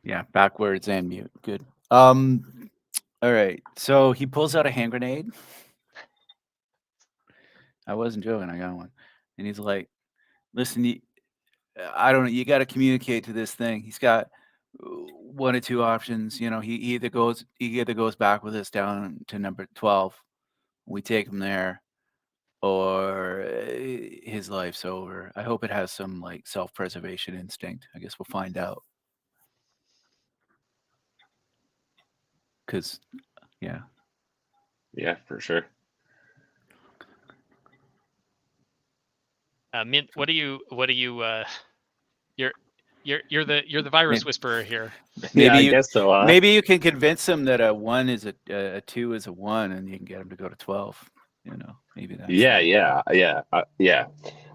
Yeah, backwards and mute. Good. All right. So he pulls out a hand grenade. I wasn't joking. I got one. And he's like, listen, I don't know. You got to communicate to this thing. He's got one or two options. You know, he either goes back with us down to number 12. We take him there, or his life's over. I hope it has some like self-preservation instinct. I guess we'll find out. Because, yeah. Yeah, for sure. Mint, what do you you're the virus Maybe, whisperer here. Yeah, I you guess so. maybe you can convince him that a 1 is a 2 is a 1, and you can get him to go to 12. You know, maybe that's Yeah.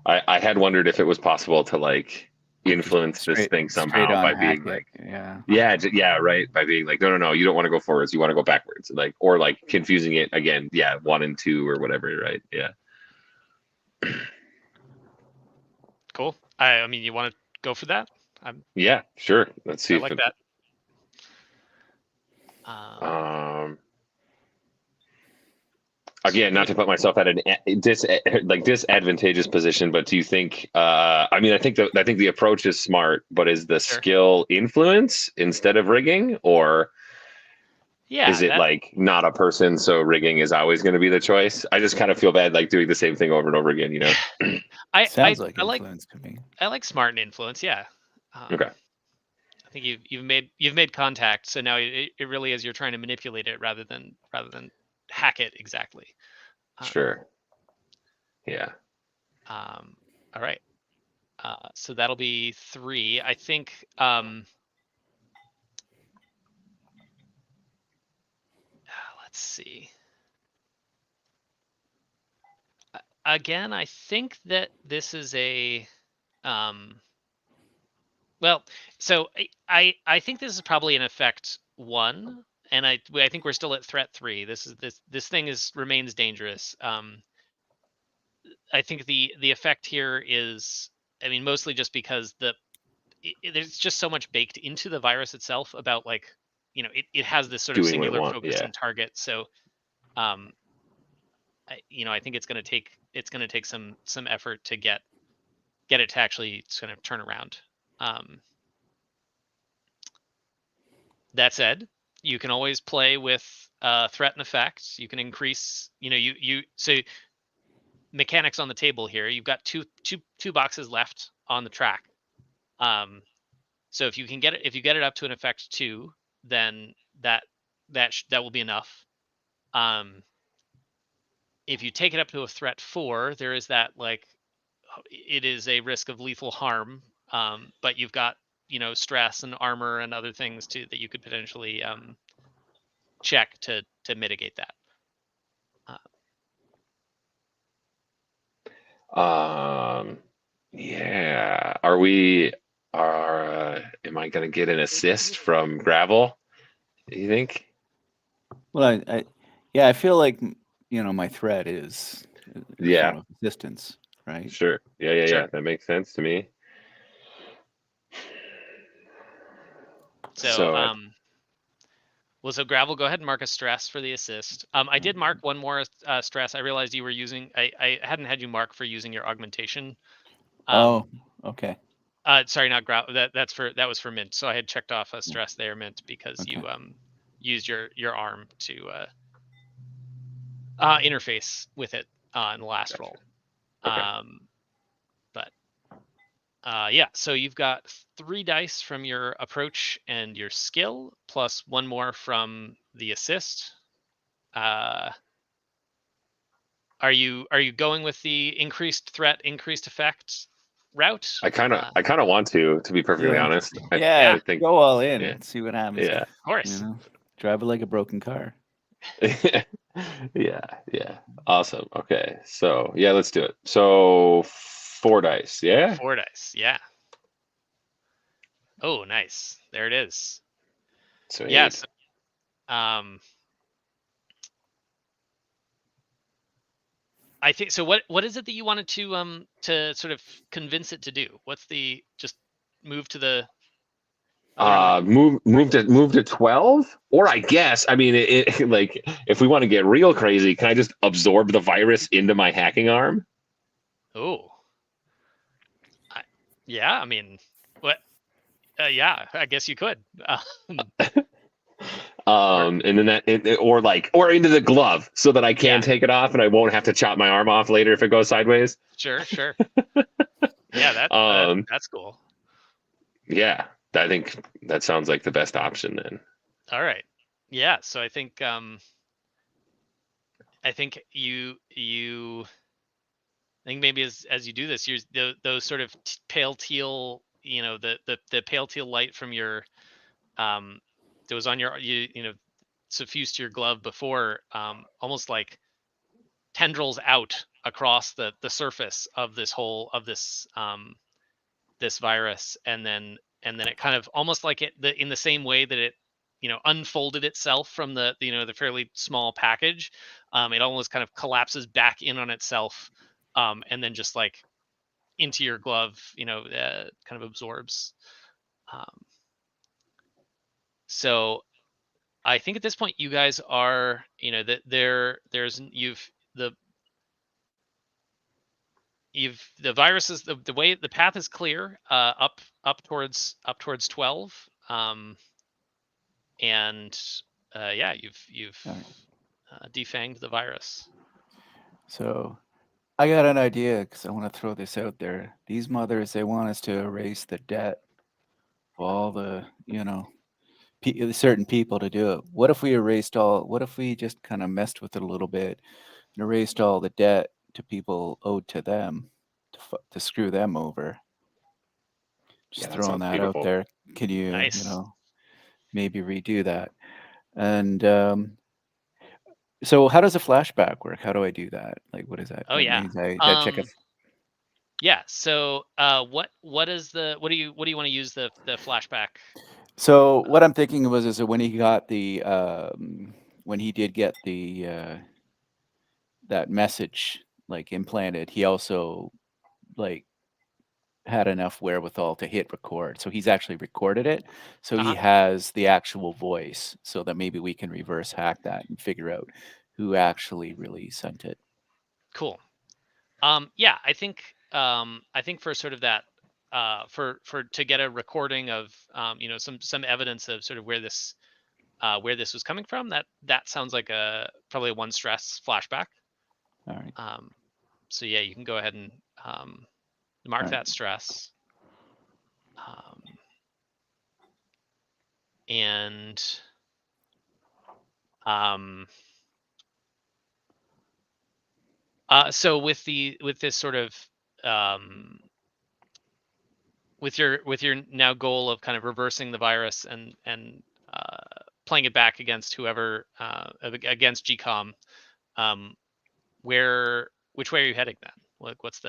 I had wondered if it was possible to like influence this thing straight somehow on by hack being it. like, Yeah. right, by being like, no, you don't want to go forwards, you want to go backwards, like, or like confusing it again, 1 and 2 or whatever, right? Yeah. Cool. I mean, you want to go for that? Yeah, sure. Let's see I if like it, that. Again, not to put myself at an disadvantageous position, but do you think? I mean, I think the approach is smart, but is the Sure. skill influence instead of rigging, or Yeah, is it like not a person, so rigging is always going to be the choice? I just kind of feel bad like doing the same thing over and over again, you know? Sounds like I like influence to me. I like smart and influence. Yeah. Okay. I think you've made contact, so now it really is you're trying to manipulate it rather than hack it exactly. Sure. Yeah. All right. So that'll be 3. I think. Let's see. Again, I think that this is a. Well, so I think this is probably an effect 1, and I think we're still at threat 3. This thing remains dangerous. I think the effect here is, I mean, mostly just because there's just so much baked into the virus itself about, like, it has this sort of Doing what it singular wants. focus Yeah. and target. So um I think it's going to take some effort to get it to actually kind of turn around. That said, you can always play with threat and effects. You can increase, so mechanics on the table here. You've got two boxes left on the track. So if you get it up to an effect 2, then that will be enough. If you take it up to a threat 4, there is that, like, it is a risk of lethal harm. But you've got, stress and armor and other things too that you could potentially check to mitigate that. Yeah. Am I going to get an assist from Gravel? You think? Well, I feel like my threat is a Yeah. form of resistance, right? Sure. Yeah. Sure. That makes sense to me. So, So so Gravel, go ahead and mark a stress for the assist. I did mark one more stress. I realized you were using. I hadn't had you mark for using your augmentation. Oh, okay. Sorry, not Gravel. That was for Mint. So I had checked off a stress there, Mint, because Okay. you used your arm to interface with it in the last gotcha. roll. Okay. But yeah, so you've got 3 dice from your approach and your skill, plus 1 more from the assist. Are you going with the increased threat, increased effect route? I kind of want to be perfectly Yeah. honest. Yeah, I think. go all in. Yeah. See what happens. Yeah. Of course. Drive it like a broken car. Yeah. Awesome. Okay. So yeah, let's do it. So 4 dice. Yeah. 4 dice. Yeah. Oh, nice. There it is. Sweet. Yes. I think so. What is it that you wanted to sort of convince it to do? What's the just move to the other move to 12, or I guess, I mean, like, if we want to get real crazy, can I just absorb the virus into my hacking arm? Oh. Yeah, I mean, what? Yeah, I guess you could. And then or into the glove so that I can Yeah. take it off and I won't have to chop my arm off later if it goes sideways. Sure. Yeah, that's cool. Yeah, I think that sounds like the best option then. All right. Yeah, so I think you I think maybe as you do this, those sort of pale teal, the pale teal light from your that was on your suffused to your glove before, almost like tendrils out across the surface of this this virus, and then it kind of almost like in the same way that it unfolded itself from the fairly small package. It almost kind of collapses back in on itself, and then just like into your glove, kind of absorbs. So I think at this point you guys are, that the virus is the way the path is clear, up towards 12, and yeah, you've All right. defanged the virus. So I got an idea because I want to throw this out there. These mothers, they want us to erase the debt of all the, certain people to do it. What if we just kind of messed with it a little bit and erased all the debt to people owed to them to screw them over? Just Yeah, that throwing sounds that out beautiful. there. Could you, Nice. maybe redo that? And so how does a flashback work? How do I do that? Like, what is that? Oh That yeah. means I got to check it. Yeah. So, what do you want to use the flashback? So what I'm thinking was is that when he got when he did get the that message like implanted, he also like had enough wherewithal to hit record. So he's actually recorded it. So he Uh-huh. has the actual voice so that maybe we can reverse hack that and figure out who actually really sent it. Cool. Yeah, I think for sort of that, for to get a recording of, some evidence of sort of where this was coming from, that sounds like probably a one stress flashback. All right. So yeah, you can go ahead and All mark right. that stress. And so with this sort of, with your now goal of kind of reversing the virus and playing it back against whoever, against GCOM, um, which way are you heading then? Like, what's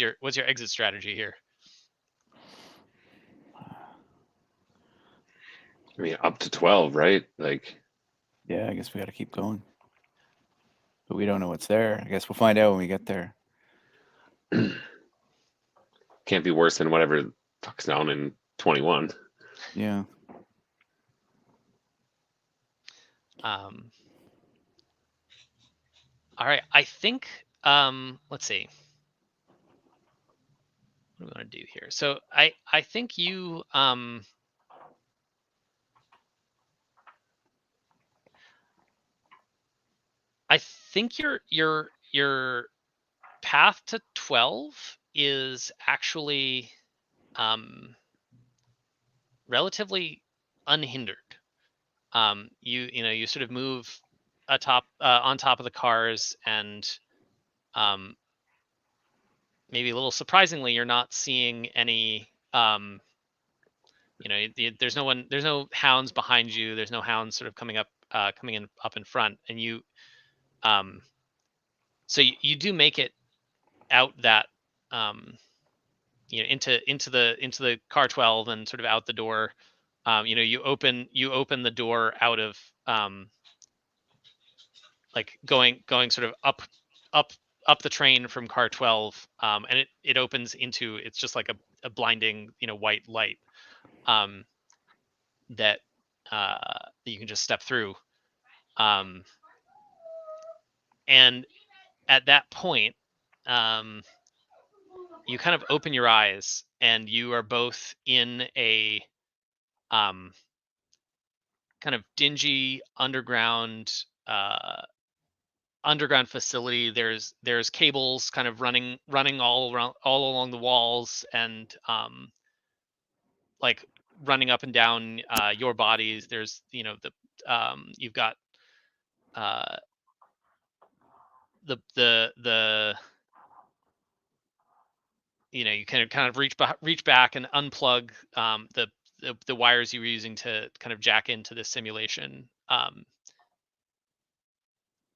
your exit strategy here? I mean, up to 12, right? Like, Yeah, I guess we got to keep going. But we don't know what's there. I guess we'll find out when we get there. can't be worse than whatever fucks down in 21. Yeah. All right, I think, let's see. What do we want to do here? So I think you, I think your path to 12 is actually, relatively unhindered. You sort of move on top of the cars, and maybe a little surprisingly, you're not seeing any, there's no hounds behind you, there's no hounds sort of coming in front, and so you do make it out that, into the car 12 and sort of out the door. You open the door out of, like going sort of up up the train from car 12, and it opens into, it's just like a blinding, white light, um, that that you can just step through, um, and at that point, um, you kind of open your eyes, and you are both in a, um, kind of dingy underground facility. There's cables kind of running all along the walls, and like running up and down your bodies. There's, you've got uh the you can kind of reach back and unplug, the wires you were using to kind of jack into this simulation,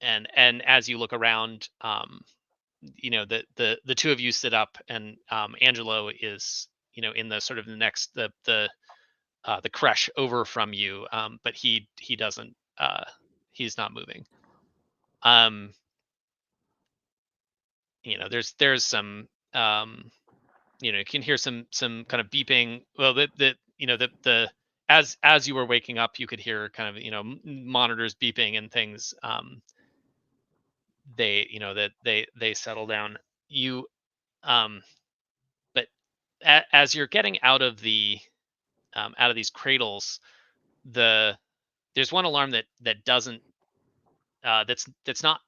and as you look around, the two of you sit up, and Angelo is, in the sort of the next, the creche over from you, but he doesn't, he's not moving. um there's some, you can hear some kind of beeping. Well, the as you were waking up, you could hear kind of, monitors beeping and things. That they settle down. You but as you're getting out of these cradles, there's one alarm that doesn't that's not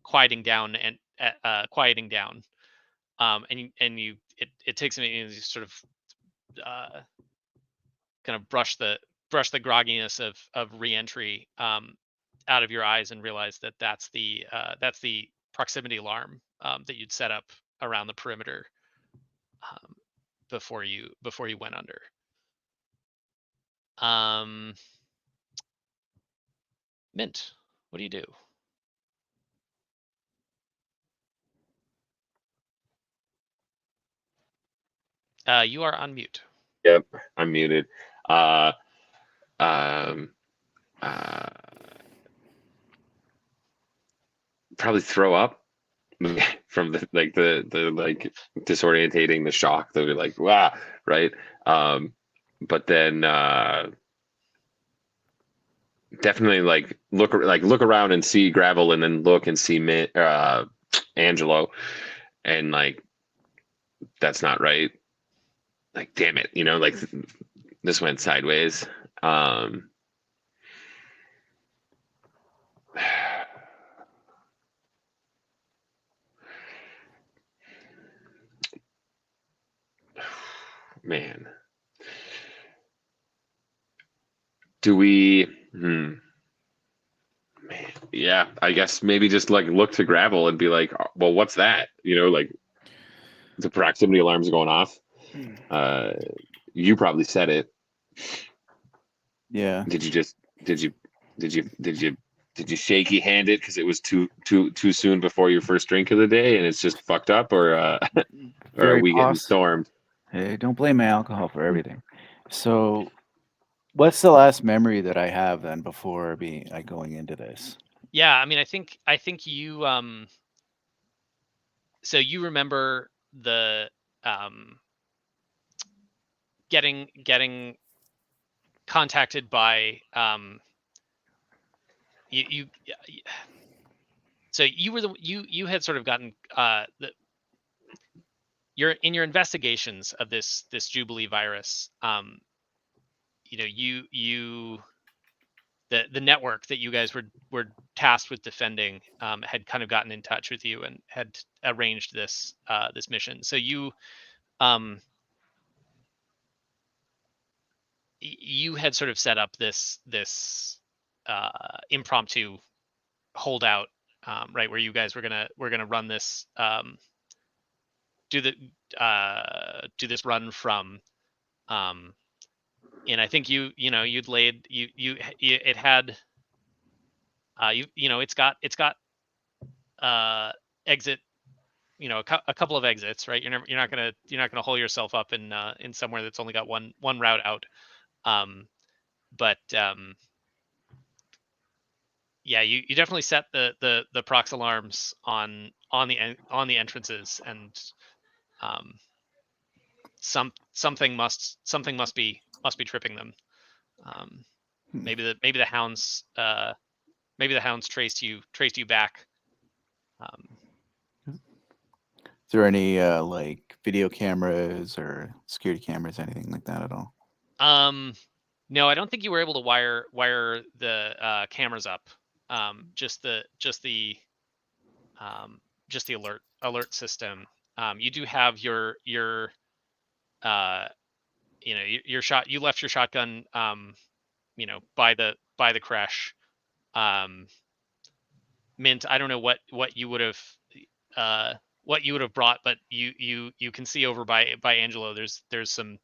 quieting down and quieting down. It takes a minute, you sort of kind of brush the grogginess of reentry out of your eyes, and realize that that's the proximity alarm that you'd set up around the perimeter um, before you went under. Mint, what do you do? You are on mute. Yep, I'm muted. Um, probably throw up from the like disorientating, the shock, the like wow, right? But then definitely like look around and see Gravel, and then look and see Angelo, and like that's not right. Like damn it, like this went sideways. Man, do we? Man, yeah, I guess maybe just like look to Gravel and be like, well, what's that? Like the proximity alarm's going off. You probably said it. Yeah. Did you shaky hand it because it was too soon before your first drink of the day and it's just fucked up, or or are we getting stormed? Hey, don't blame my alcohol for everything. So, what's the last memory that I have then before going into this? Yeah, I mean, I think you so you remember the getting contacted by you so you were you had sort of gotten in your investigations of this Jubilee virus. The network that you guys were tasked with defending had kind of gotten in touch with you and had arranged this mission. So you had sort of set up this impromptu holdout, right, where you guys were gonna run this do this run from and I think you'd laid it had it's got exit, a couple of exits, right? You're not gonna hole yourself up in somewhere that's only got one route out. But yeah, you definitely set the prox alarms on the entrances, and something must be tripping them. Maybe the hounds traced you back. Is there any like video cameras or security cameras, anything like that at all? No, I don't think you were able to wire the cameras up. Just the alert system. You do have your your shot. You left your shotgun by the crash. Mint, I don't know what you would have brought, but you can see over by Angelo. There's some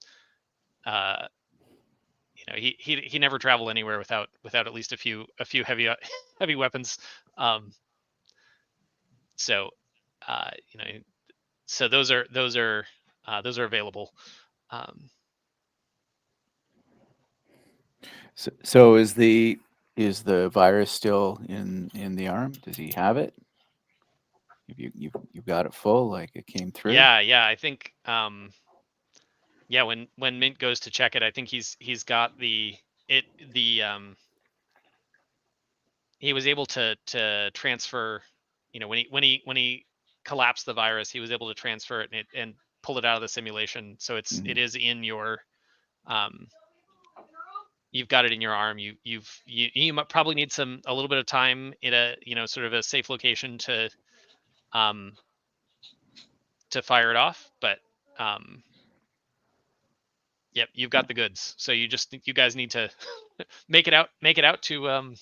he never traveled anywhere without at least a few heavy weapons. So so those are available. So is the virus still in the arm? Does he have it? You've got it full, like it came through? Yeah, I think Yeah, when Mint goes to check it, I think he's got he was able to transfer, when he collapsed the virus, he was able to transfer it and pull it out of the simulation. So it is in your you've got it in your arm. You might probably need a little bit of time in a sort of a safe location to fire it off, but yep, you've got the goods. So you guys need to make it out to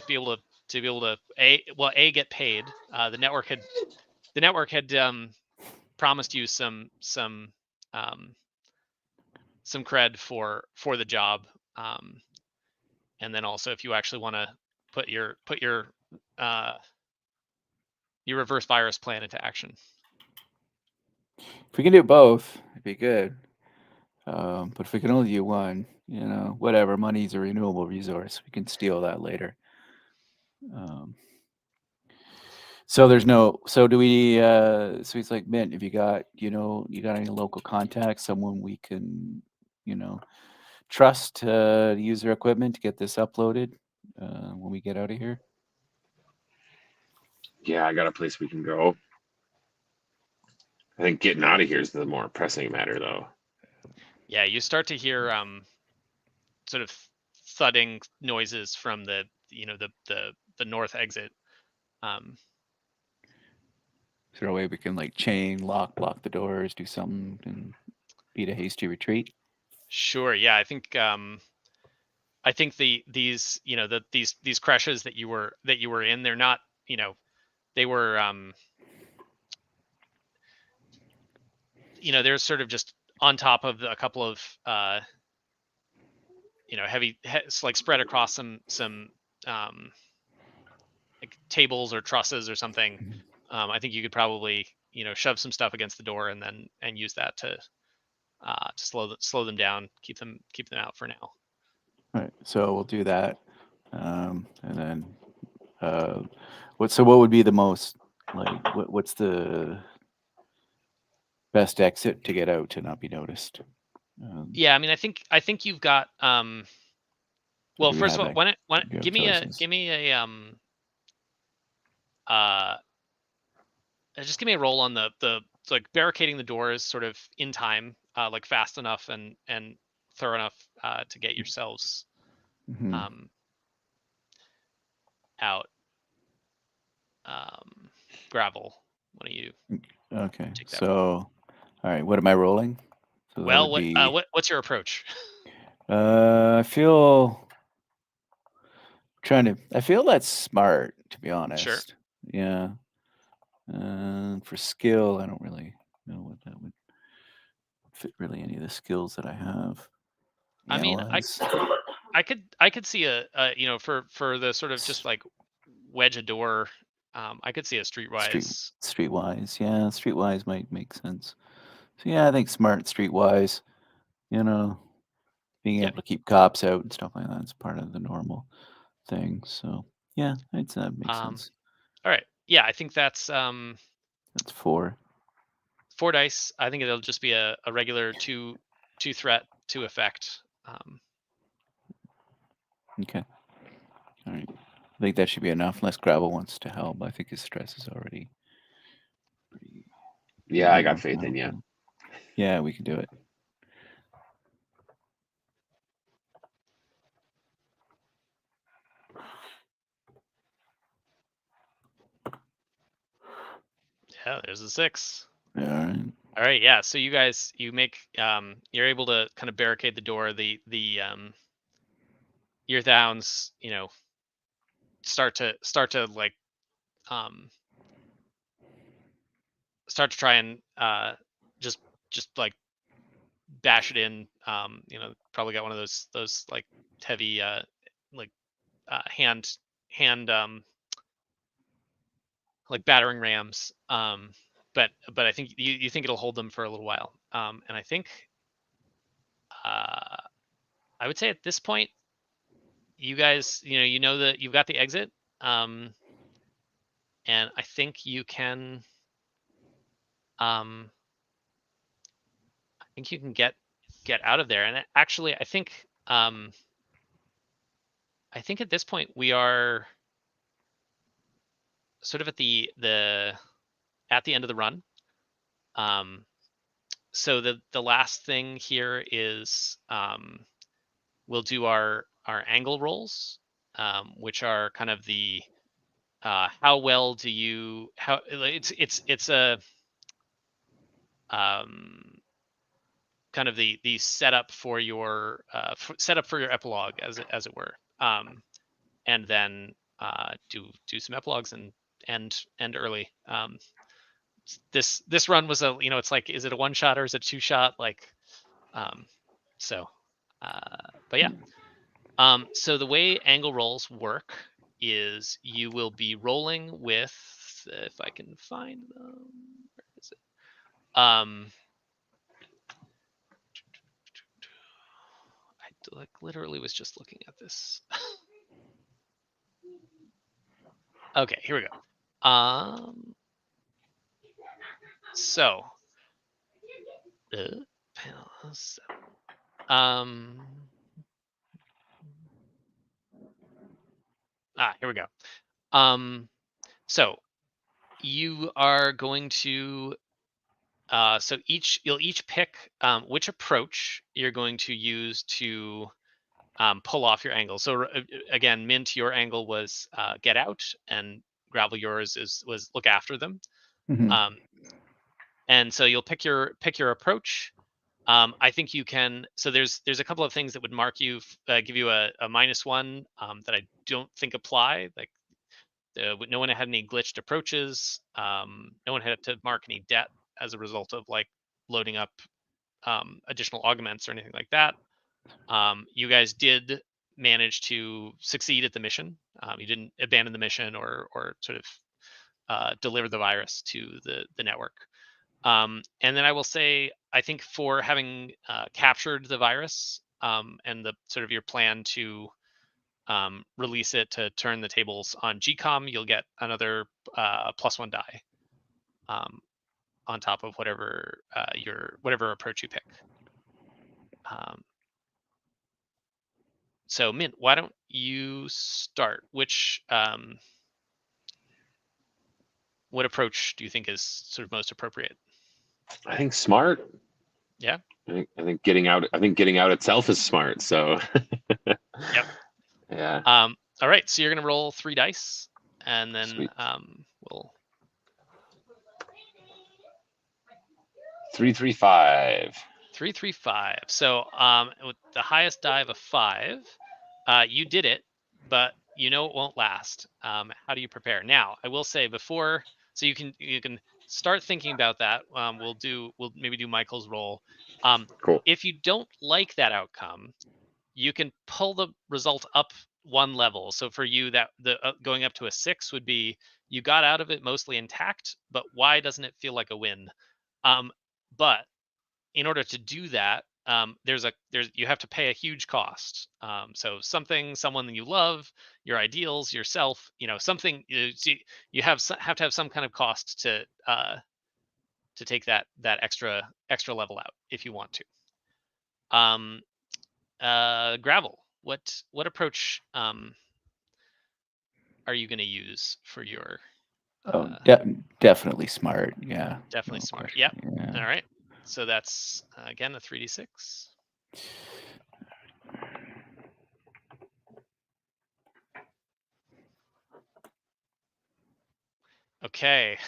be able to get paid. The network had promised you some cred for the job, and then also if you actually want to put your reverse virus plan into action. If we can do both, it'd be good. But if we can only do one, whatever, money's a renewable resource. We can steal that later. So there's no. So do we? So he's like, Mint, if you got, you got any local contacts, someone we can, trust to use their equipment to get this uploaded when we get out of here. Yeah, I got a place we can go. I think getting out of here is the more pressing matter, though. Yeah, you start to hear sort of thudding noises from the north exit. Is there a way we can like chain lock, block the doors, do something, and beat a hasty retreat? Sure. Yeah, I think these these crashes that you were in, they're not, they were they're sort of just on top of a couple of heavy, like spread across some like tables or trusses or something. I think you could probably shove some stuff against the door and use that to slow them down, keep them out for now. All right, so we'll do that, and then what would be the most what's the best exit to get out to not be noticed? Yeah, I mean, I think you've got well, first of all, give me a just give me a roll on the like barricading the doors sort of in time, like fast enough and thorough enough to get yourselves out. Gravel. Why don't you? Okay. So, all right. What am I rolling? So well, what's your approach? I feel I feel that's smart, to be honest. Sure. Yeah. For skill, I don't really know what that would fit really any of the skills that I have. I mean, I could see a for the sort of just like wedge a door. I could see a streetwise. Streetwise, yeah, streetwise might make sense. So yeah, I think smart streetwise. Being able to keep cops out and stuff like that is part of the normal thing. So yeah, I'd say that makes sense. All right, yeah, I think that's 4 dice. I think it'll just be a regular two threat, 2 effect. Okay. All right. I think that should be enough, unless Gravel wants to help. I think his stress is already pretty. Yeah, I got faith in you. Yeah, we can do it. Yeah, there's a 6. All right. All right, yeah. So you guys, you're able to kind of barricade the door. The your hounds, start to like start to try and just like bash it in. Probably got one of those like heavy like hand like battering rams. But I think you think it'll hold them for a little while. And I think I would say at this point, you guys, that you've got the exit. And I think you can think you can get out of there. And actually, I think at this point we are sort of at the end of the run. So the last thing here is we'll do our angle rolls, which are kind of the how well do you it's a kind of the setup for your setup for your epilogue, as it were, and then do some epilogues and end early. This run was a, it's like, is it a one shot or is it a two shot? Like, so, but yeah. So the way angle rolls work is you will be rolling with, if I can find them, where is it? I like literally was just looking at this. Okay, here we go. So, here we go. So you are going to, so you'll each pick which approach you're going to use to pull off your angle. So again, Mint, your angle was get out, and Gravel, yours was look after them. Mhm. And so you'll pick your approach. I think you can. So there's a couple of things that would mark you, give you a -1 that I don't think apply. Like no one had any glitched approaches. No one had to mark any debt as a result of like loading up additional augments or anything like that. You guys did manage to succeed at the mission. You didn't abandon the mission or sort of deliver the virus to the network. And then I will say, I think for having captured the virus and the sort of your plan to release it to turn the tables on GCOM, you'll get another +1 die on top of whatever whatever approach you pick. So Mint, why don't you start? Which what approach do you think is sort of most appropriate? I think smart. Yeah. I think getting out. I think getting out itself is smart. So. Yep. Yeah. All right. So you're gonna roll 3 dice, and then Sweet. we'll 3, 3, 5. 3, 3, 5. So with the highest die of a 5, you did it, but you know it won't last. How do you prepare? Now, I will say before, so you can start thinking about that. We'll maybe do Michael's roll. Cool. If you don't like that outcome, you can pull the result up 1 level. So for you, that the going up to a 6 would be you got out of it mostly intact, but why doesn't it feel like a win? But in order to do that, you have to pay a huge cost. So someone that you love, your ideals, yourself, something you have to have some kind of cost to take that extra level out if you want to. Gravel, what approach are you going to use for your? Definitely smart. Yeah. Definitely No smart. question. Yep. Yeah. All right. So that's again a 3d6. Okay.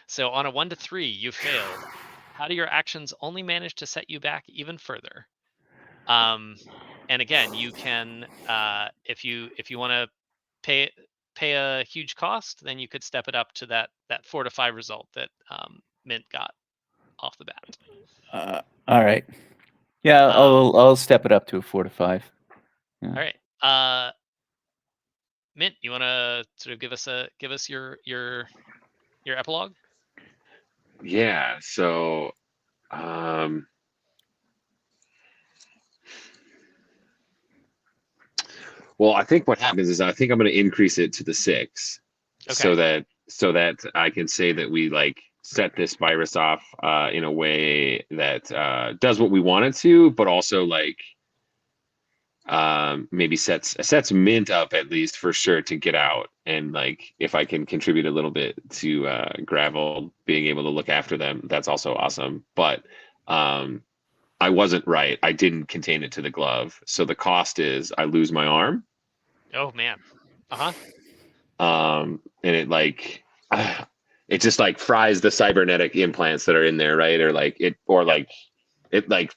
So on a 1 to 3, you failed. How do your actions only manage to set you back even further? And again, you can, if you want to pay a huge cost, then you could step it up to that 4 to 5 result that Mint got off the bat. All right. Yeah, I'll step it up to a 4 to 5. Yeah. All right. Mint, you want to sort of give us your epilogue? Yeah. So, well, I think what happens is I think I'm going to increase it to the 6, Okay. so that I can say that we like set this virus off in a way that does what we want it to, but also like maybe sets Mint up at least for sure to get out. And like if I can contribute a little bit to Gravel being able to look after them, that's also awesome. But I wasn't right. I didn't contain it to the glove. So the cost is I lose my arm. Oh man. Uh-huh. And it like it just like fries the cybernetic implants that are in there, right? Or like it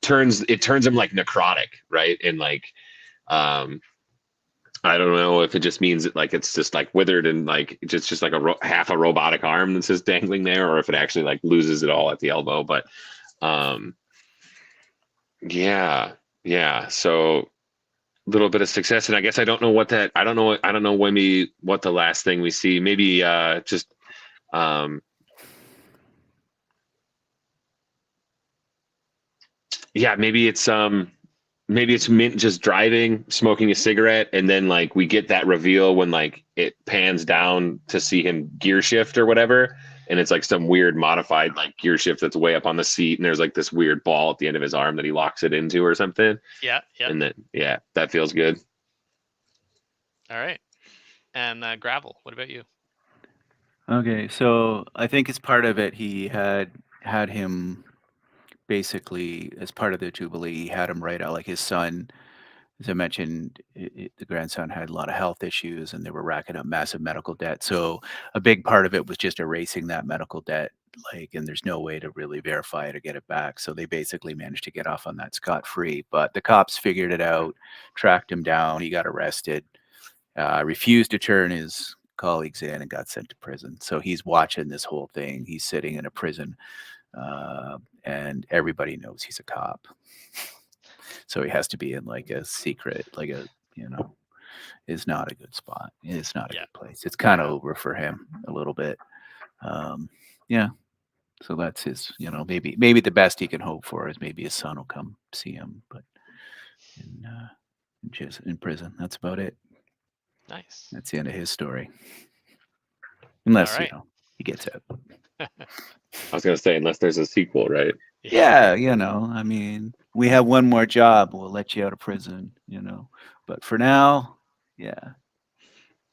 turns them like necrotic, right? And like I don't know if it just means that like it's just like withered and like just like half a robotic arm that's just dangling there, or if it actually like loses it all at the elbow. But yeah. So a little bit of success, and I guess I don't know what maybe what the last thing we see. Maybe just yeah, maybe it's Mint just driving, smoking a cigarette, and then like we get that reveal when like it pans down to see him gear shift or whatever, and it's like some weird modified like gear shift that's way up on the seat, and there's like this weird ball at the end of his arm that he locks it into or something. Yeah. And then that feels good. All right. And Gravel, what about you? Okay, so I think as part of it, he had him basically as part of the Jubilee. He had him write out like his son, as I mentioned, the grandson had a lot of health issues, and they were racking up massive medical debt. So a big part of it was just erasing that medical debt. Like, and there's no way to really verify it or get it back. So they basically managed to get off on that scot-free. But the cops figured it out, tracked him down. He got arrested, refused to turn his colleagues in, and got sent to prison. So he's watching this whole thing. He's sitting in a prison, and everybody knows he's a cop. So he has to be in like a secret, like a, is not a good spot. It's not a good place. It's kind of over for him a little bit. Yeah. So that's his, maybe the best he can hope for is maybe his son will come see him, but in prison. That's about it. Nice. That's the end of his story. Unless, he gets out. I was going to say, unless there's a sequel, right? Yeah, I mean, we have one more job. We'll let you out of prison, But for now, yeah,